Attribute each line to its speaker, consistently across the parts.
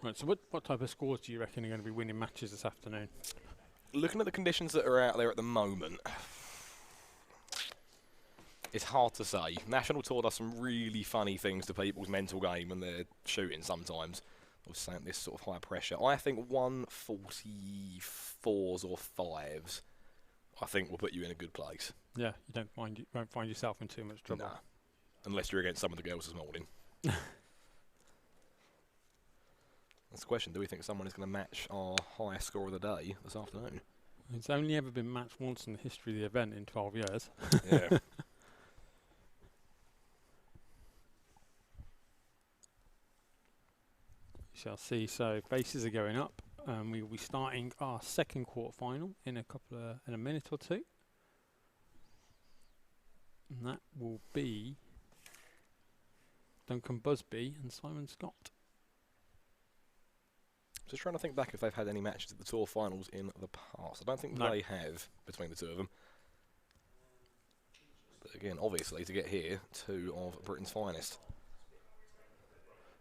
Speaker 1: Right, so what type of scores do you reckon are going to be winning matches this afternoon?
Speaker 2: Looking at the conditions that are out there at the moment, it's hard to say. National Tour does some really funny things to people's mental game when they're shooting sometimes. I was saying this sort of high pressure. I think 144s or 5s, I think will put you in a good place.
Speaker 1: Yeah, you won't find yourself in too much trouble.
Speaker 2: Nah. Unless you're against some of the girls this morning. That's the question. Do we think someone is going to match our highest score of the day this afternoon?
Speaker 1: It's only ever been matched once in the history of the event in 12 years.
Speaker 2: Yeah.
Speaker 1: We shall see. So bases are going up. We will be starting our second quarter-final in a minute or two. And that will be Duncan Busby and Simon Scott.
Speaker 2: Just trying to think back if they've had any matches at the Tour finals in the past. I don't think they have between the two of them. But again, obviously, to get here, 2 of Britain's finest.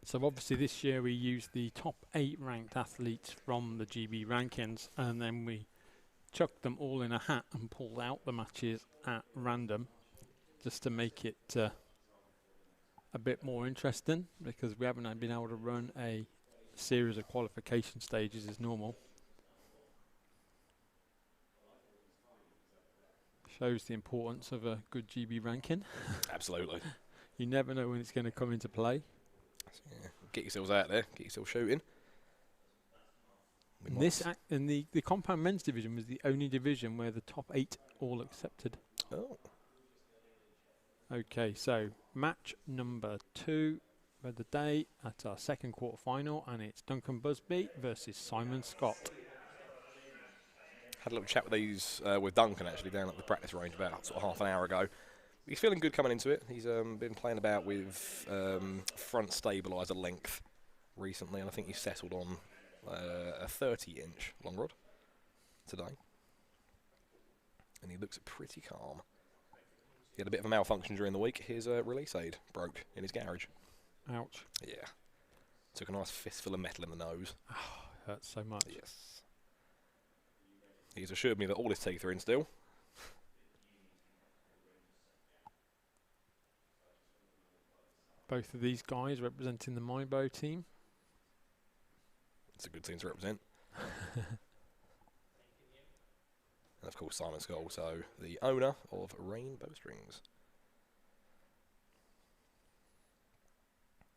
Speaker 1: So obviously this year we used the top 8 ranked athletes from the GB rankings, and then we chucked them all in a hat and pulled out the matches at random, just to make it a bit more interesting, because we haven't been able to run a series of qualification stages as normal. Shows the importance of a good GB ranking.
Speaker 2: Absolutely.
Speaker 1: You never know when it's going to come into play.
Speaker 2: Yeah. Get yourselves out there, get yourself shooting.
Speaker 1: And the compound men's division was the only division where the top 8 all accepted.
Speaker 2: Oh.
Speaker 1: Okay, so match number 2 for the day at our second quarter final, and it's Duncan Busby versus Simon Scott.
Speaker 2: Had a little chat with Duncan actually down at the practice range about sort of half an hour ago. He's feeling good coming into it. He's been playing about with front stabiliser length recently, and I think he's settled on a 30-inch long rod today. And he looks pretty calm. He had a bit of a malfunction during the week. His release aid broke in his garage.
Speaker 1: Ouch.
Speaker 2: Yeah. Took a nice fistful of metal in the nose.
Speaker 1: Oh, hurts so much.
Speaker 2: Yes. He's assured me that all his teeth are in still.
Speaker 1: Both of these guys representing the Mybo team.
Speaker 2: It's a good team to represent. And of course Simon Scott, also the owner of Rainbow Strings.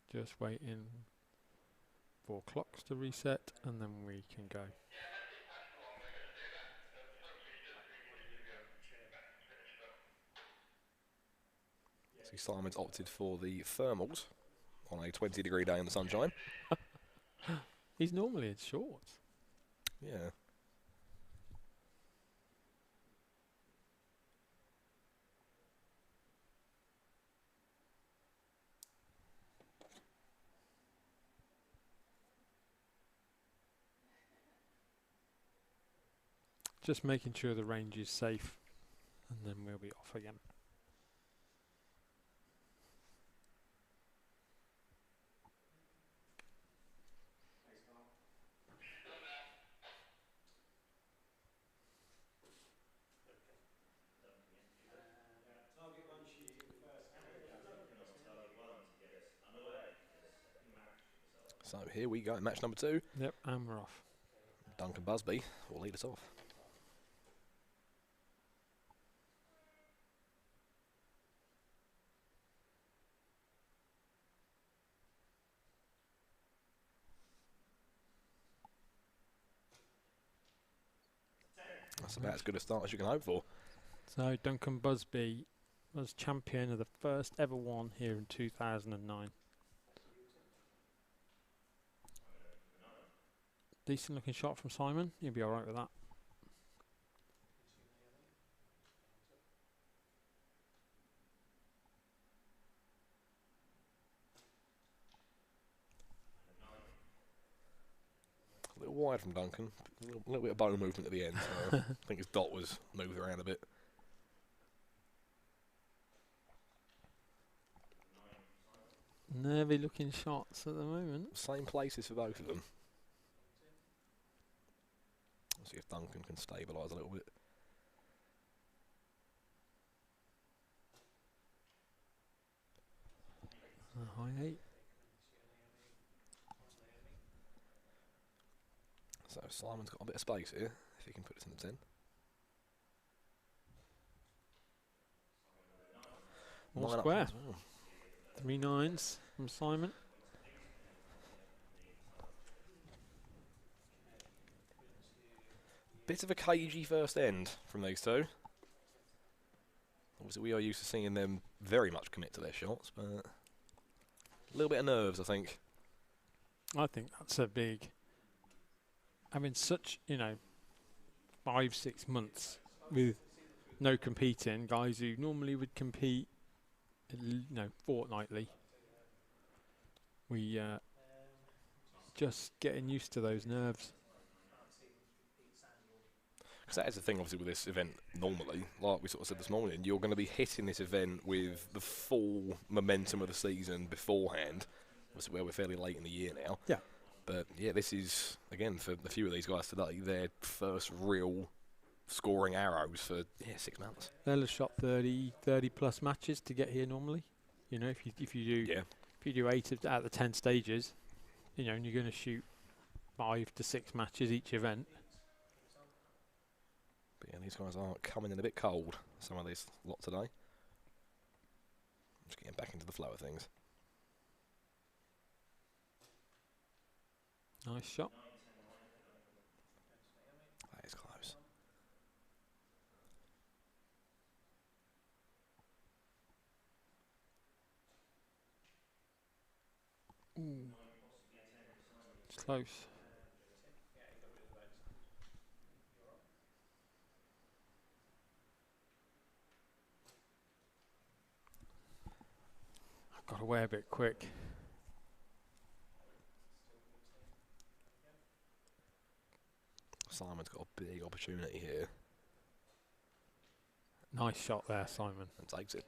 Speaker 1: Just waiting for clocks to reset and then we can go.
Speaker 2: See, Simon's opted for the thermals on a 20-degree day in the sunshine.
Speaker 1: He's normally in shorts.
Speaker 2: Yeah.
Speaker 1: Just making sure the range is safe, and then we'll be off again.
Speaker 2: So here we go, match number 2.
Speaker 1: Yep, and we're off.
Speaker 2: Duncan Busby will lead us off. That's about as good a start as you can hope for.
Speaker 1: So Duncan Busby was champion of the first ever one here in 2009. Decent looking shot from Simon. He'll be alright with that.
Speaker 2: A little wide from Duncan. A little bit of bow movement at the end. So I think his dot was moved around a bit.
Speaker 1: Nervy looking shots at the moment.
Speaker 2: Same places for both of them. See if Duncan can stabilise a little bit.
Speaker 1: High 8.
Speaker 2: So Simon's got a bit of space here, if he can put this in the 10.
Speaker 1: More
Speaker 2: 9 up
Speaker 1: square.
Speaker 2: as well.
Speaker 1: 3 9s from Simon.
Speaker 2: Bit of a cagey first end from these two. Obviously, we are used to seeing them very much commit to their shots, but a little bit of nerves, I think.
Speaker 1: I think that's a big. Having such, 5-6 months with no competing, guys who normally would compete, fortnightly. We just getting used to those nerves.
Speaker 2: Because that is the thing, obviously, with this event normally, like we sort of said this morning, you're going to be hitting this event with the full momentum of the season beforehand, obviously where we're fairly late in the year now.
Speaker 1: Yeah.
Speaker 2: But, yeah, this is, again, for a few of these guys today, their first real scoring arrows for, 6 months.
Speaker 1: They'll have shot 30 plus matches to get here normally. If you do 8 out of the 10 stages, and you're going to shoot 5 to 6 matches each event.
Speaker 2: But yeah, these guys are coming in a bit cold, some of this lot today. Just getting back into the flow of things.
Speaker 1: Nice shot.
Speaker 2: That is close.
Speaker 1: Ooh. It's close. I've got away a bit quick.
Speaker 2: Simon's got a big opportunity here.
Speaker 1: Nice shot there, Simon.
Speaker 2: And takes it.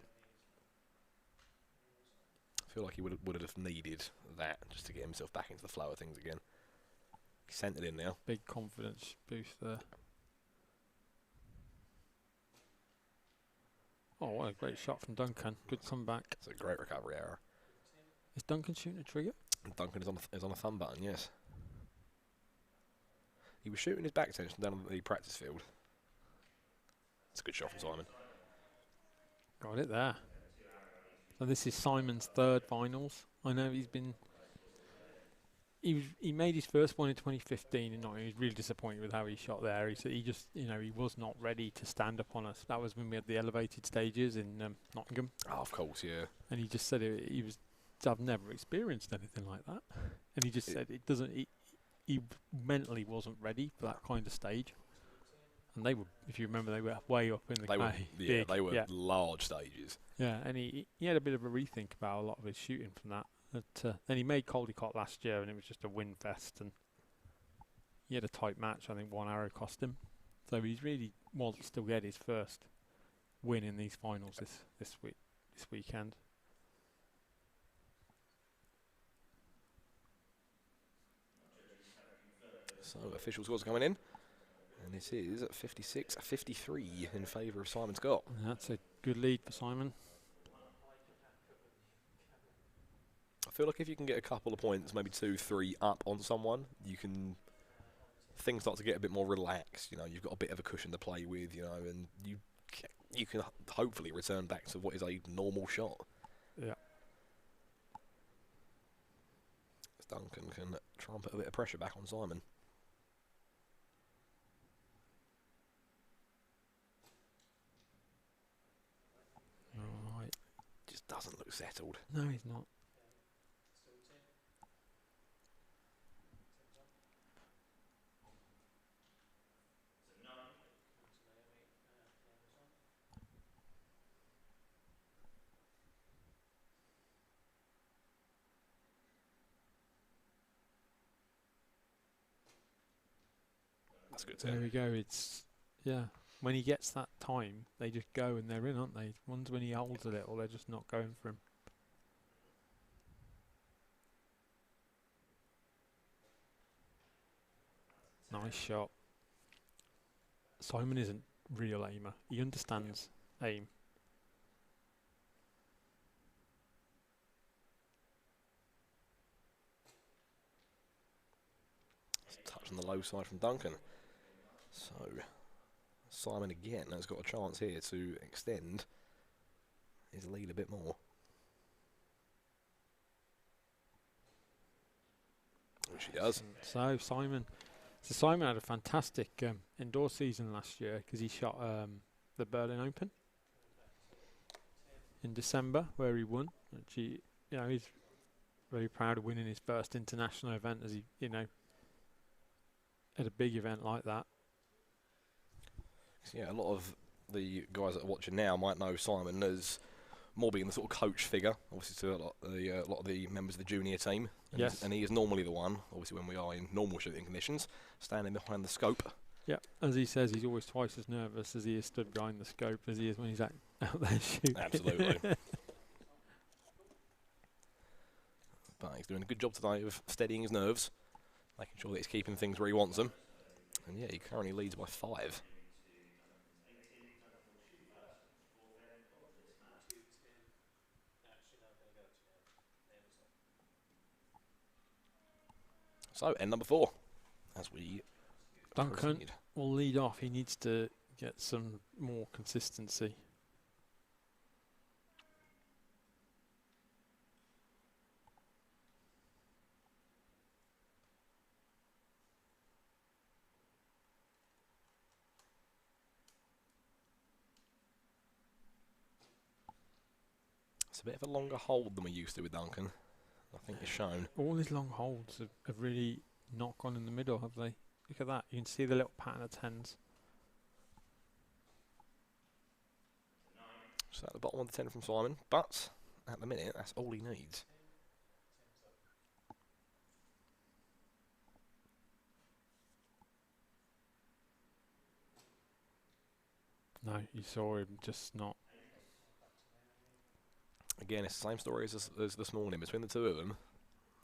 Speaker 2: I feel like he would have needed that just to get himself back into the flow of things again. He sent it in now.
Speaker 1: Big confidence boost there. Oh, what a great shot from Duncan. Good comeback.
Speaker 2: It's a great recovery error.
Speaker 1: Is Duncan shooting a trigger?
Speaker 2: Duncan is on a thumb button, yes. He was shooting his back tension down on the practice field. It's a good shot from Simon.
Speaker 1: Got it there. So this is Simon's 3rd finals. I know he made his first one in 2015, and he was really disappointed with how he shot there. He said he just, he was not ready to stand up on us. That was when we had the elevated stages in Nottingham.
Speaker 2: Oh, of course, yeah.
Speaker 1: And he just said I've never experienced anything like that. And he just said it doesn't. He mentally wasn't ready for that kind of stage. And they were, if you remember, they were way up in the clay.
Speaker 2: They were large stages.
Speaker 1: Yeah, and he had a bit of a rethink about a lot of his shooting from that. But then he made Caldecott last year, and it was just a win fest. And he had a tight match. I think 1 arrow cost him. So he's really wants to get his first win in these finals this weekend.
Speaker 2: So official scores coming in. And this is 56-53 in favour of Simon Scott.
Speaker 1: And that's a good lead for Simon.
Speaker 2: I feel like if you can get a couple of points, maybe 2, 3 up on someone, things start to get a bit more relaxed. You've got a bit of a cushion to play with, and you can hopefully return back to what is a normal shot.
Speaker 1: Yeah.
Speaker 2: Duncan can try and put a bit of pressure back on Simon.
Speaker 1: All right.
Speaker 2: Just doesn't look settled.
Speaker 1: No, he's not.
Speaker 2: That's good.
Speaker 1: There we go. When he gets that time, they just go and they're in, aren't they? Ones when he holds a little, they're just not going for him. Nice shot. Simon isn't real aimer. He understands aim.
Speaker 2: Touch on the low side from Duncan. So Simon again has got a chance here to extend his lead a bit more. Which he does.
Speaker 1: So Simon had a fantastic indoor season last year because he shot the Berlin Open in December, where he won. Which he's very proud of winning his first international event, as he, at a big event like that.
Speaker 2: So yeah, a lot of the guys that are watching now might know Simon as more being the sort of coach figure, obviously to a lot of the members of the junior team. And
Speaker 1: Yes.
Speaker 2: And he is normally the one, obviously when we are in normal shooting conditions, standing behind the scope.
Speaker 1: Yeah, as he says, he's always twice as nervous as he is stood behind the scope as he is when he's out there shooting.
Speaker 2: Absolutely. But he's doing a good job today of steadying his nerves, making sure that he's keeping things where he wants them. And yeah, he currently leads by 5. So, end number 4, as we
Speaker 1: Duncan
Speaker 2: proceed.
Speaker 1: will lead off. He needs to get some more consistency.
Speaker 2: It's a bit of a longer hold than we used to with Duncan. I think it's shown.
Speaker 1: All his long holds have really not gone in the middle, have they? Look at that. You can see the little pattern of 10s.
Speaker 2: So at the bottom of the 10 from Simon, but at the minute, that's all he needs.
Speaker 1: No, you saw him just not.
Speaker 2: Again, it's the same story as this morning. Between the two of them,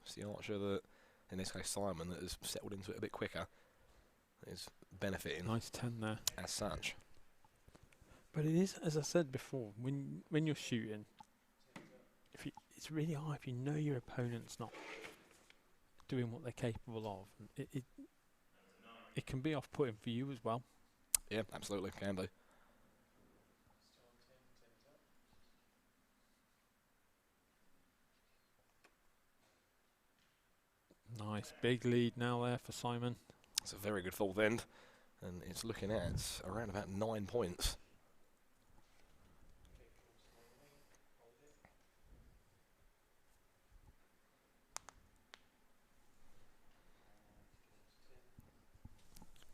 Speaker 2: it's the archer that, in this case Simon, that has settled into it a bit quicker, is benefiting
Speaker 1: Nice 10 there.
Speaker 2: as such.
Speaker 1: But it is, as I said before, when you're shooting, it's really hard if you know your opponent's not doing what they're capable of. It can be off-putting for you as well.
Speaker 2: Yeah, absolutely, can do.
Speaker 1: Nice big lead now there for Simon.
Speaker 2: It's a very good fourth end, and it's looking at around about 9 points.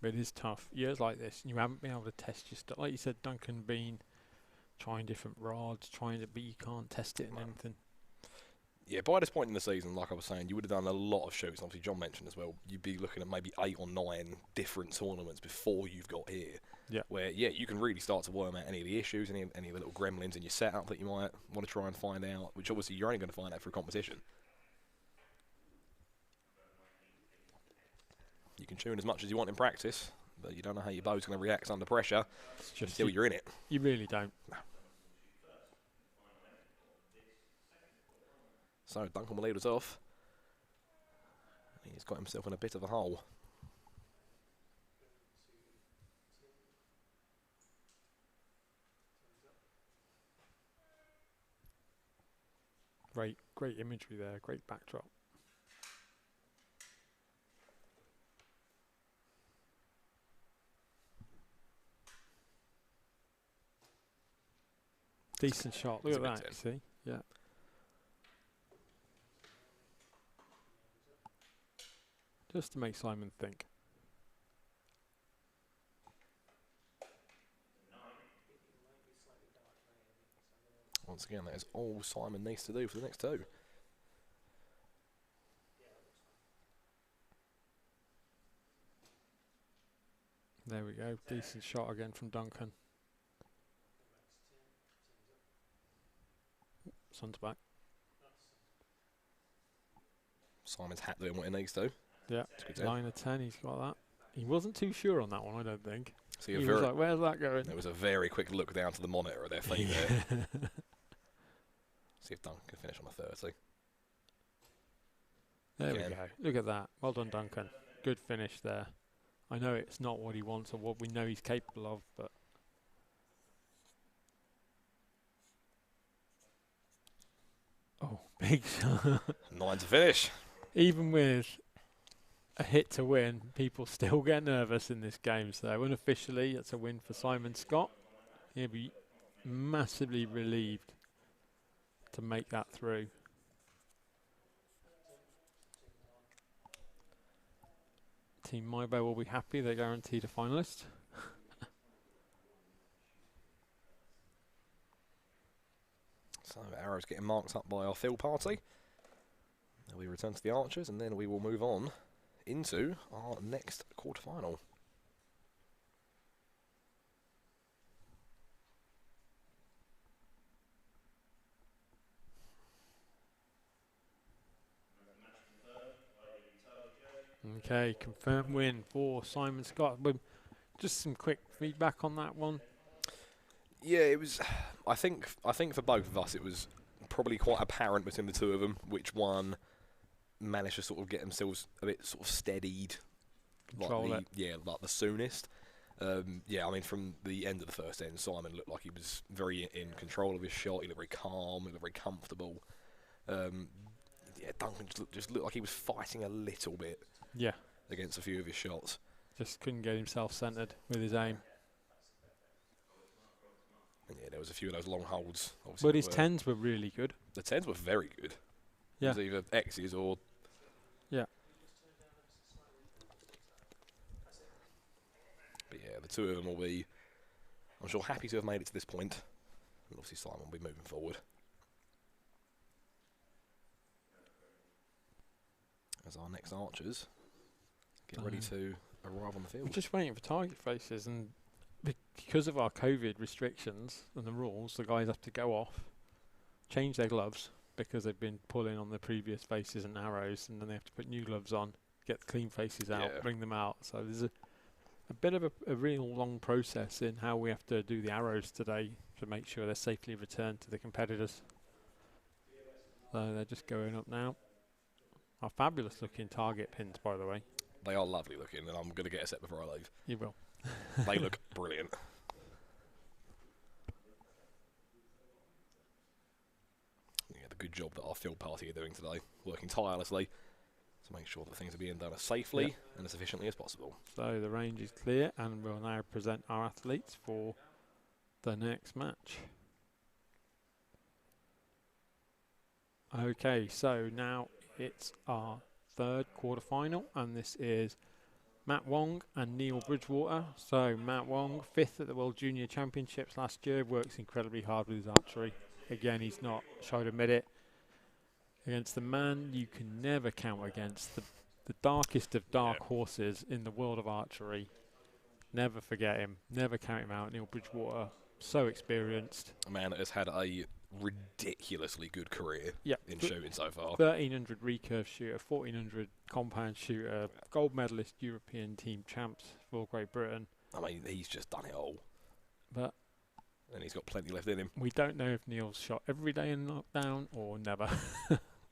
Speaker 1: But it is tough. Years like this, you haven't been able to test your stuff. Like you said, Duncan been trying different rods, but you can't test it in anything.
Speaker 2: Yeah, by this point in the season, like I was saying, you would have done a lot of shoots. Obviously, John mentioned as well, you'd be looking at maybe 8 or 9 different tournaments before you've got here.
Speaker 1: Yeah.
Speaker 2: Where, yeah, you can really start to worm out any of the issues, any of the little gremlins in your setup that you might want to try and find out, which obviously you're only going to find out through competition. You can tune as much as you want in practice, but you don't know how your bow's going to react under pressure until you're in it.
Speaker 1: You really don't.
Speaker 2: No. So Duncan will lead us off. He's got himself in a bit of a hole.
Speaker 1: Great imagery there, great backdrop. Decent shot. Look at that, you see? Yeah. Just to make Simon think.
Speaker 2: Once again, that is all Simon needs to do for the next 2.
Speaker 1: There we go. Decent shot again from Duncan. Sun's back.
Speaker 2: Simon's doing what he needs to.
Speaker 1: Yeah. 9 of 10. He's got that. He wasn't too sure on that one, I don't think.
Speaker 2: See,
Speaker 1: He was like, where's that going?
Speaker 2: there was a very quick look down to the monitor at their feet there. See if Duncan can finish on a 30.
Speaker 1: There
Speaker 2: Again.
Speaker 1: we go. Look at that. Well done, Duncan. Good finish there. I know it's not what he wants or what we know he's capable of, but... Oh, big shot.
Speaker 2: 9 to finish.
Speaker 1: Even with a hit to win, people still get nervous in this game. So unofficially, it's a win for Simon Scott. He'll be massively relieved to make that through. Team Mybo will be happy. They're guaranteed a finalist.
Speaker 2: So arrows getting marked up by our field party. Then we return to the archers, and then we will move on into our next quarterfinal.
Speaker 1: Okay, confirmed win for Simon Scott. But just some quick feedback on that one.
Speaker 2: Yeah, it was. I think for both of us, it was probably quite apparent between the two of them which one managed to sort of get themselves a bit sort of steadied, like the soonest. Yeah, I mean, from the end of the first end, Simon looked like he was very in control of his shot. He looked very calm. He looked very comfortable. Yeah, Duncan just looked like he was fighting a little bit.
Speaker 1: Yeah,
Speaker 2: Against a few of his shots.
Speaker 1: just couldn't get himself centred with his aim.
Speaker 2: And yeah, there was a few of those long holds.
Speaker 1: But his 10s were really good.
Speaker 2: The 10s were very good.
Speaker 1: Yeah.
Speaker 2: It was either X's or...
Speaker 1: Yeah.
Speaker 2: But yeah, the two of them will be, I'm sure, happy to have made it to this point. And obviously Simon will be moving forward. As our next archers get ready to arrive on the field.
Speaker 1: We're just waiting for target faces, and because of our COVID restrictions and the rules, the guys have to go off, change their gloves because they've been pulling on the previous faces and arrows, and then they have to put new gloves on, get the clean faces out, bring them out. So there's a bit of a real long process in how we have to do the arrows today to make sure they're safely returned to the competitors. So they're just going up now. Our fabulous looking target pins, by the way.
Speaker 2: They are lovely looking, and I'm going to get a set before I leave.
Speaker 1: You will.
Speaker 2: They look brilliant. Yeah, the good job that our field party are doing today, working tirelessly to make sure that things are being done as safely and as efficiently as possible.
Speaker 1: So the range is clear, and we'll now present our athletes for the next match. Okay, so now it's our third quarterfinal, and this is Matt Wong and Neil Bridgewater. So Matt Wong, 5th at the World Junior Championships last year, works incredibly hard with his archery. Again, he's not shy to admit it. Against the man you can never count against, the darkest of dark horses in the world of archery. Never forget him, never count him out. Neil Bridgewater, so experienced.
Speaker 2: A man that has had a ridiculously good career in shooting so far.
Speaker 1: 1300 recurve shooter, 1400 compound shooter, gold medalist European team champs for Great Britain.
Speaker 2: I mean, he's just done it all.
Speaker 1: But
Speaker 2: and he's got plenty left in him.
Speaker 1: We don't know if Neil's shot every day in lockdown or never.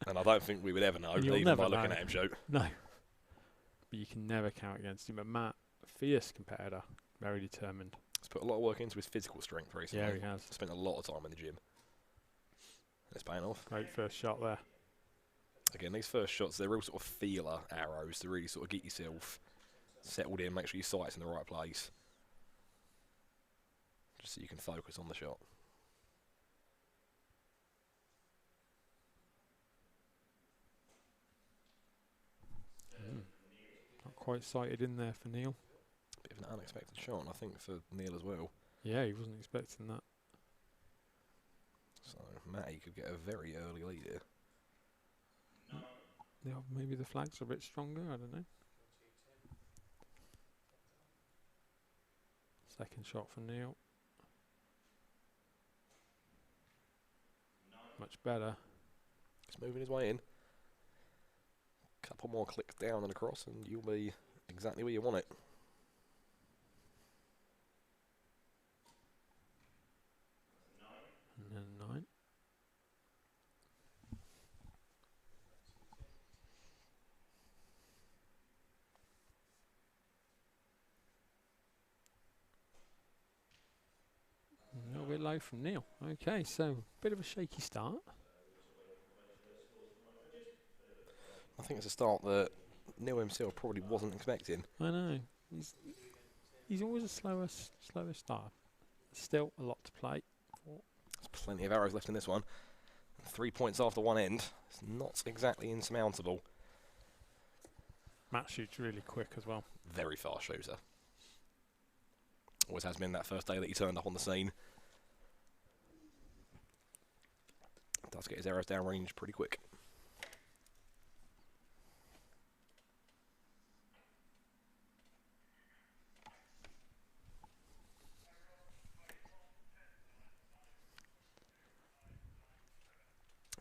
Speaker 2: And I don't think we would ever know, even by looking at him shoot.
Speaker 1: No. But you can never count against him. But Matt, fierce competitor, very determined.
Speaker 2: He's put a lot of work into his physical strength recently.
Speaker 1: Yeah, he has.
Speaker 2: Spent a lot of time in the gym. It's paying off.
Speaker 1: Great first shot there.
Speaker 2: Again, these first shots, they're real sort of feeler arrows to really sort of get yourself settled in, make sure your sight's in the right place. Just so you can focus on the shot.
Speaker 1: Not quite sighted in there for Neil.
Speaker 2: Bit of an unexpected shot, and I think for Neil as well.
Speaker 1: Yeah, he wasn't expecting that.
Speaker 2: So Matty could get a very early lead here.
Speaker 1: Yeah, maybe the flags are a bit stronger, I don't know. Second shot for Neil. Much better.
Speaker 2: He's moving his way in. Couple more clicks down and across, and you'll be exactly where you want it.
Speaker 1: bit low from Neil. Okay, so bit of a shaky start.
Speaker 2: I think it's a start that Neil himself probably wasn't expecting.
Speaker 1: I know. He's always a slower start. Still a lot to play for.
Speaker 2: There's plenty of arrows left in this one. 3 points after one end. It's not exactly insurmountable.
Speaker 1: Matt shoots really quick as well.
Speaker 2: Very fast shooter. Always has been that first day that he turned up on the scene. Does get his arrows downrange pretty quick.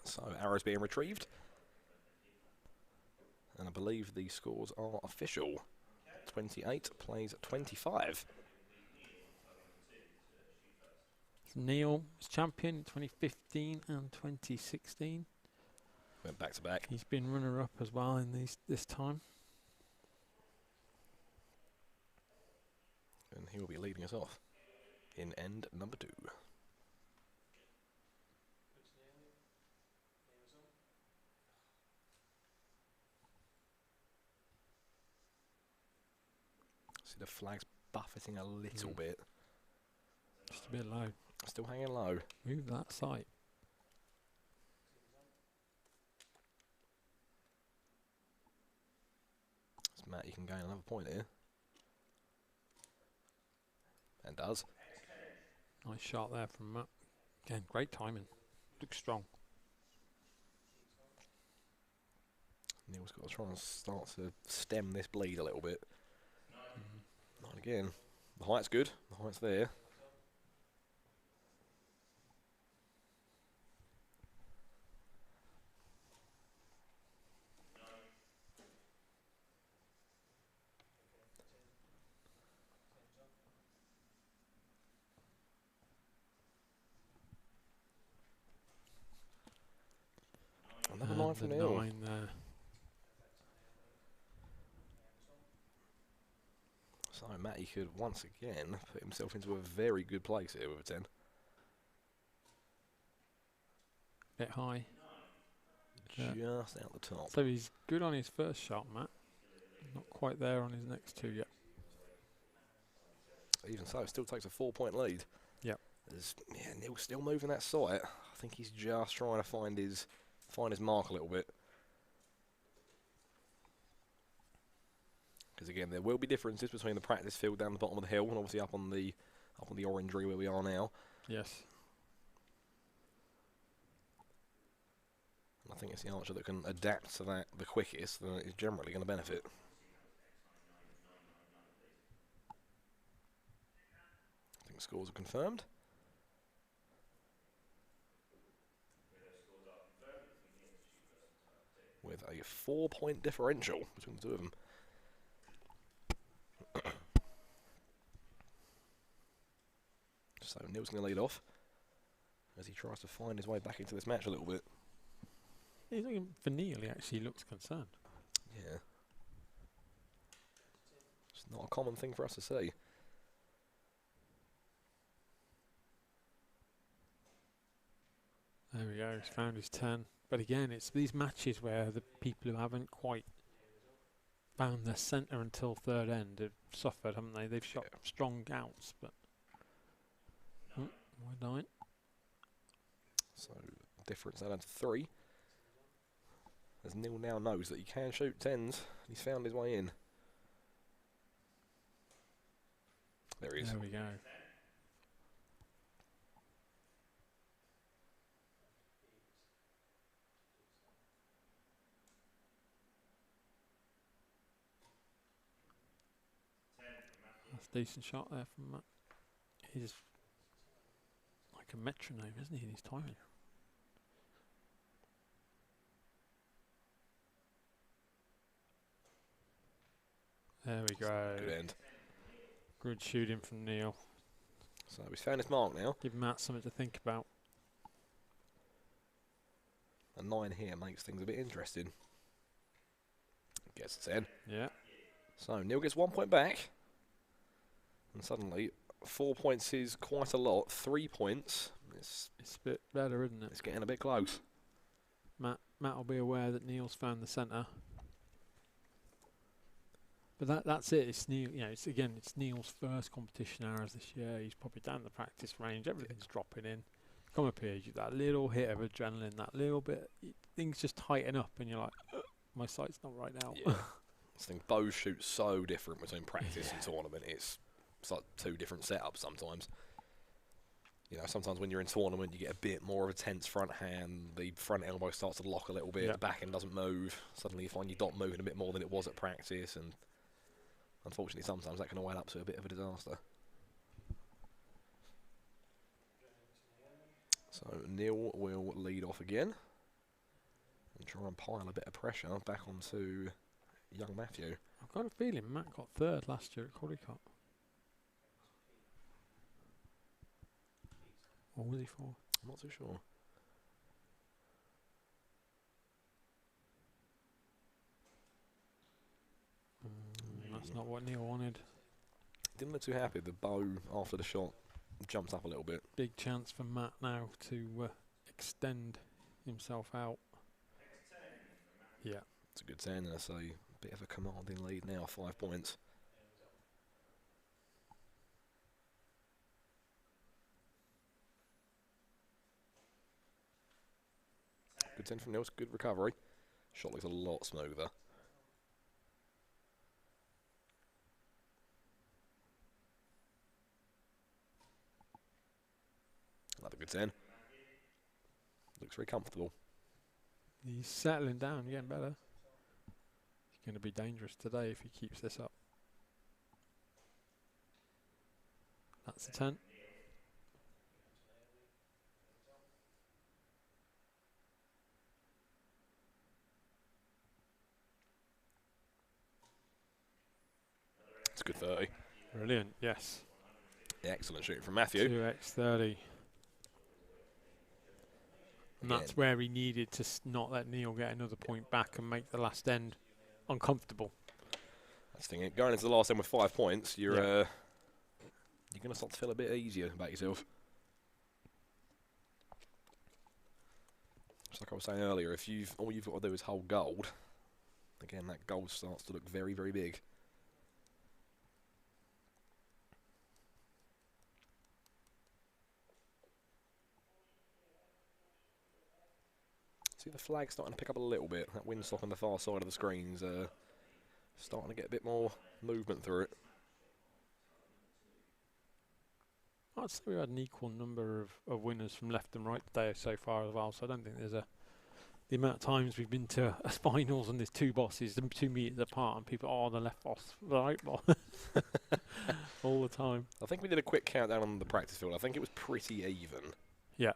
Speaker 2: So arrows being retrieved. And I believe the scores are official. 28 plays 25.
Speaker 1: Neil was champion in 2015 and 2016.
Speaker 2: Went back to back.
Speaker 1: He's been runner-up as well in this time.
Speaker 2: And he will be leading us off in end number 2. See the flags buffeting a little bit.
Speaker 1: Just a bit low.
Speaker 2: Still hanging low.
Speaker 1: Move that sight.
Speaker 2: So Matt, you can gain another point here. And does.
Speaker 1: Nice shot there from Matt. Again, great timing. Looks strong.
Speaker 2: Neil's got to try and start to stem this bleed a little bit. Not again. The height's good. The height's there. Another 9 from Neil.
Speaker 1: 9 there.
Speaker 2: So Matty could once again put himself into a very good place here with a 10.
Speaker 1: Bit high.
Speaker 2: Just out the top.
Speaker 1: So he's good on his first shot, Matt. Not quite there on his next 2 yet.
Speaker 2: Even so, still takes a 4-point lead.
Speaker 1: Yep.
Speaker 2: Yeah, Neil's still moving that sight. I think he's just trying to find his mark a little bit. Because again, there will be differences between the practice field down the bottom of the hill and obviously up on the orangery where we are now.
Speaker 1: Yes.
Speaker 2: And I think it's the archer that can adapt to that the quickest that is generally going to benefit. I think scores are confirmed. With a 4-point differential between the two of them. So Neil's going to lead off as he tries to find his way back into this match a little bit.
Speaker 1: He's looking, for Neil, he actually looks concerned.
Speaker 2: Yeah. It's not a common thing for us to see.
Speaker 1: There we go, he's found his 10. But again, it's these matches where the people who haven't quite found their centre until third end have suffered, haven't they? They've shot strong outs, but... why 9?
Speaker 2: So, difference now down to 3. As Neil now knows that he can shoot 10s. He's found his way in. There he is.
Speaker 1: There we go. That's a decent shot there from Matt. He's like a metronome, isn't he, in his timing? There we go.
Speaker 2: Good end.
Speaker 1: Good shooting from Neil.
Speaker 2: So he's found his mark now.
Speaker 1: Give Matt something to think about.
Speaker 2: A 9 here makes things a bit interesting. Gets a 10.
Speaker 1: Yeah.
Speaker 2: So Neil gets 1 point back. And suddenly 4 points is quite a lot. 3 points. It's
Speaker 1: a bit better, isn't it?
Speaker 2: It's getting a bit close.
Speaker 1: Matt will be aware that Neil's found the centre. But that's it. It's Neil. You know, it's Neil's first competition hours this year. He's probably down the practice range. Everything's dropping in. Come up here, you that little hit of adrenaline, that little bit. Things just tighten up, and you're like, my sight's not right now.
Speaker 2: Yeah. I think bow shoot's so different between practice and tournament. It's like 2 different setups sometimes. You know, sometimes when you're in tournament, you get a bit more of a tense front hand. The front elbow starts to lock a little bit.
Speaker 1: Yeah.
Speaker 2: The back end doesn't move. Suddenly you find your dot moving a bit more than it was at practice, and unfortunately, sometimes that can all add up to a bit of a disaster. So Neil will lead off again and try and pile a bit of pressure back onto young Matthew.
Speaker 1: I've got a feeling Matt got 3rd last year at Caldecott. What was he for?
Speaker 2: I'm not too sure.
Speaker 1: That's not what Neil wanted.
Speaker 2: Didn't look too happy. The bow after the shot jumped up a little bit.
Speaker 1: Big chance for Matt now to extend himself out. Yeah.
Speaker 2: It's a good 10, and so a bit of a commanding lead now, 5 points. Good 10 from Nils, good recovery. Shot looks a lot smoother. Another good 10. Looks very comfortable.
Speaker 1: He's settling down, getting better. He's going to be dangerous today if he keeps this up. That's a 10.
Speaker 2: It's a good 30.
Speaker 1: Brilliant, yes.
Speaker 2: Excellent shooting from Matthew.
Speaker 1: 2x30. And that's where he needed to not let Neil get another point back and make the last end uncomfortable.
Speaker 2: That's the thing. Going into the last end with 5 points, you're going to start to feel a bit easier about yourself. Just like I was saying earlier, if all you've got to do is hold gold, again, that gold starts to look very, very big. See the flag starting to pick up a little bit. That windsock on the far side of the screen's starting to get a bit more movement through it.
Speaker 1: I'd say we had an equal number of winners from left and right today so far as well, so I don't think there's the amount of times we've been to a finals and there's 2 bosses, 2 meters apart, and people, the left boss, the right boss, all the time.
Speaker 2: I think we did a quick countdown on the practice field. I think it was pretty even.
Speaker 1: Yeah.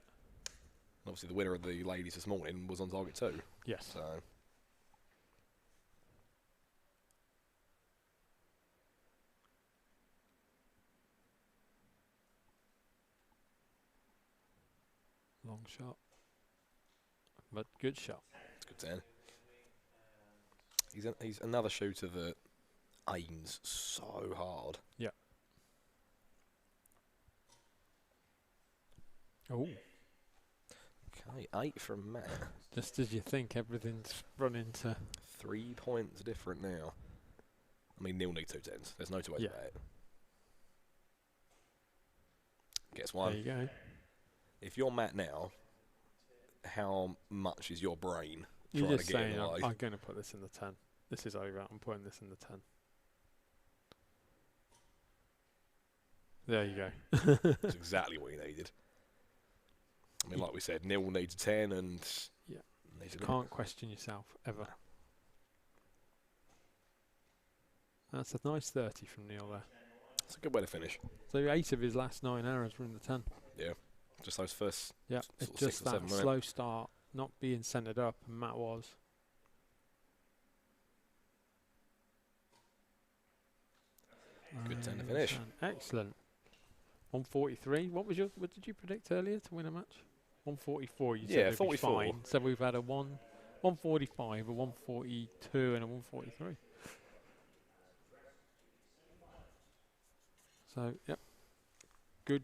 Speaker 2: Obviously, the winner of the ladies this morning was on target too.
Speaker 1: Yes.
Speaker 2: So.
Speaker 1: Long shot. But good shot.
Speaker 2: It's a good 10. He's another shooter that aims so hard.
Speaker 1: Yeah. Oh.
Speaker 2: Okay, 8 from Matt.
Speaker 1: Just as you think everything's run into
Speaker 2: 3 points different now. I mean, Neil needs 2 10s. There's no two ways about it. Gets 1.
Speaker 1: There you go.
Speaker 2: If you're Matt now, how much is your brain
Speaker 1: You're
Speaker 2: trying
Speaker 1: just
Speaker 2: to get
Speaker 1: saying,
Speaker 2: in the way?
Speaker 1: I'm going to put this in the 10. This is over. I'm putting this in the 10. There you go.
Speaker 2: That's exactly what he needed. I mean, like we said, Neil needs a 10 and needs a
Speaker 1: can't question yourself, ever. That's a nice 30 from Neil there.
Speaker 2: That's a good way to finish.
Speaker 1: So 8 of his last 9 arrows were in the 10.
Speaker 2: Yeah, just those first
Speaker 1: Yeah, it's just that slow start, not being centred up, and Matt was.
Speaker 2: Good 10 to finish.
Speaker 1: Excellent. 143. What did you predict earlier to win a match? 144. You said
Speaker 2: 44.
Speaker 1: Fine. So we've had a 145, a 142, and a 143. So yep. good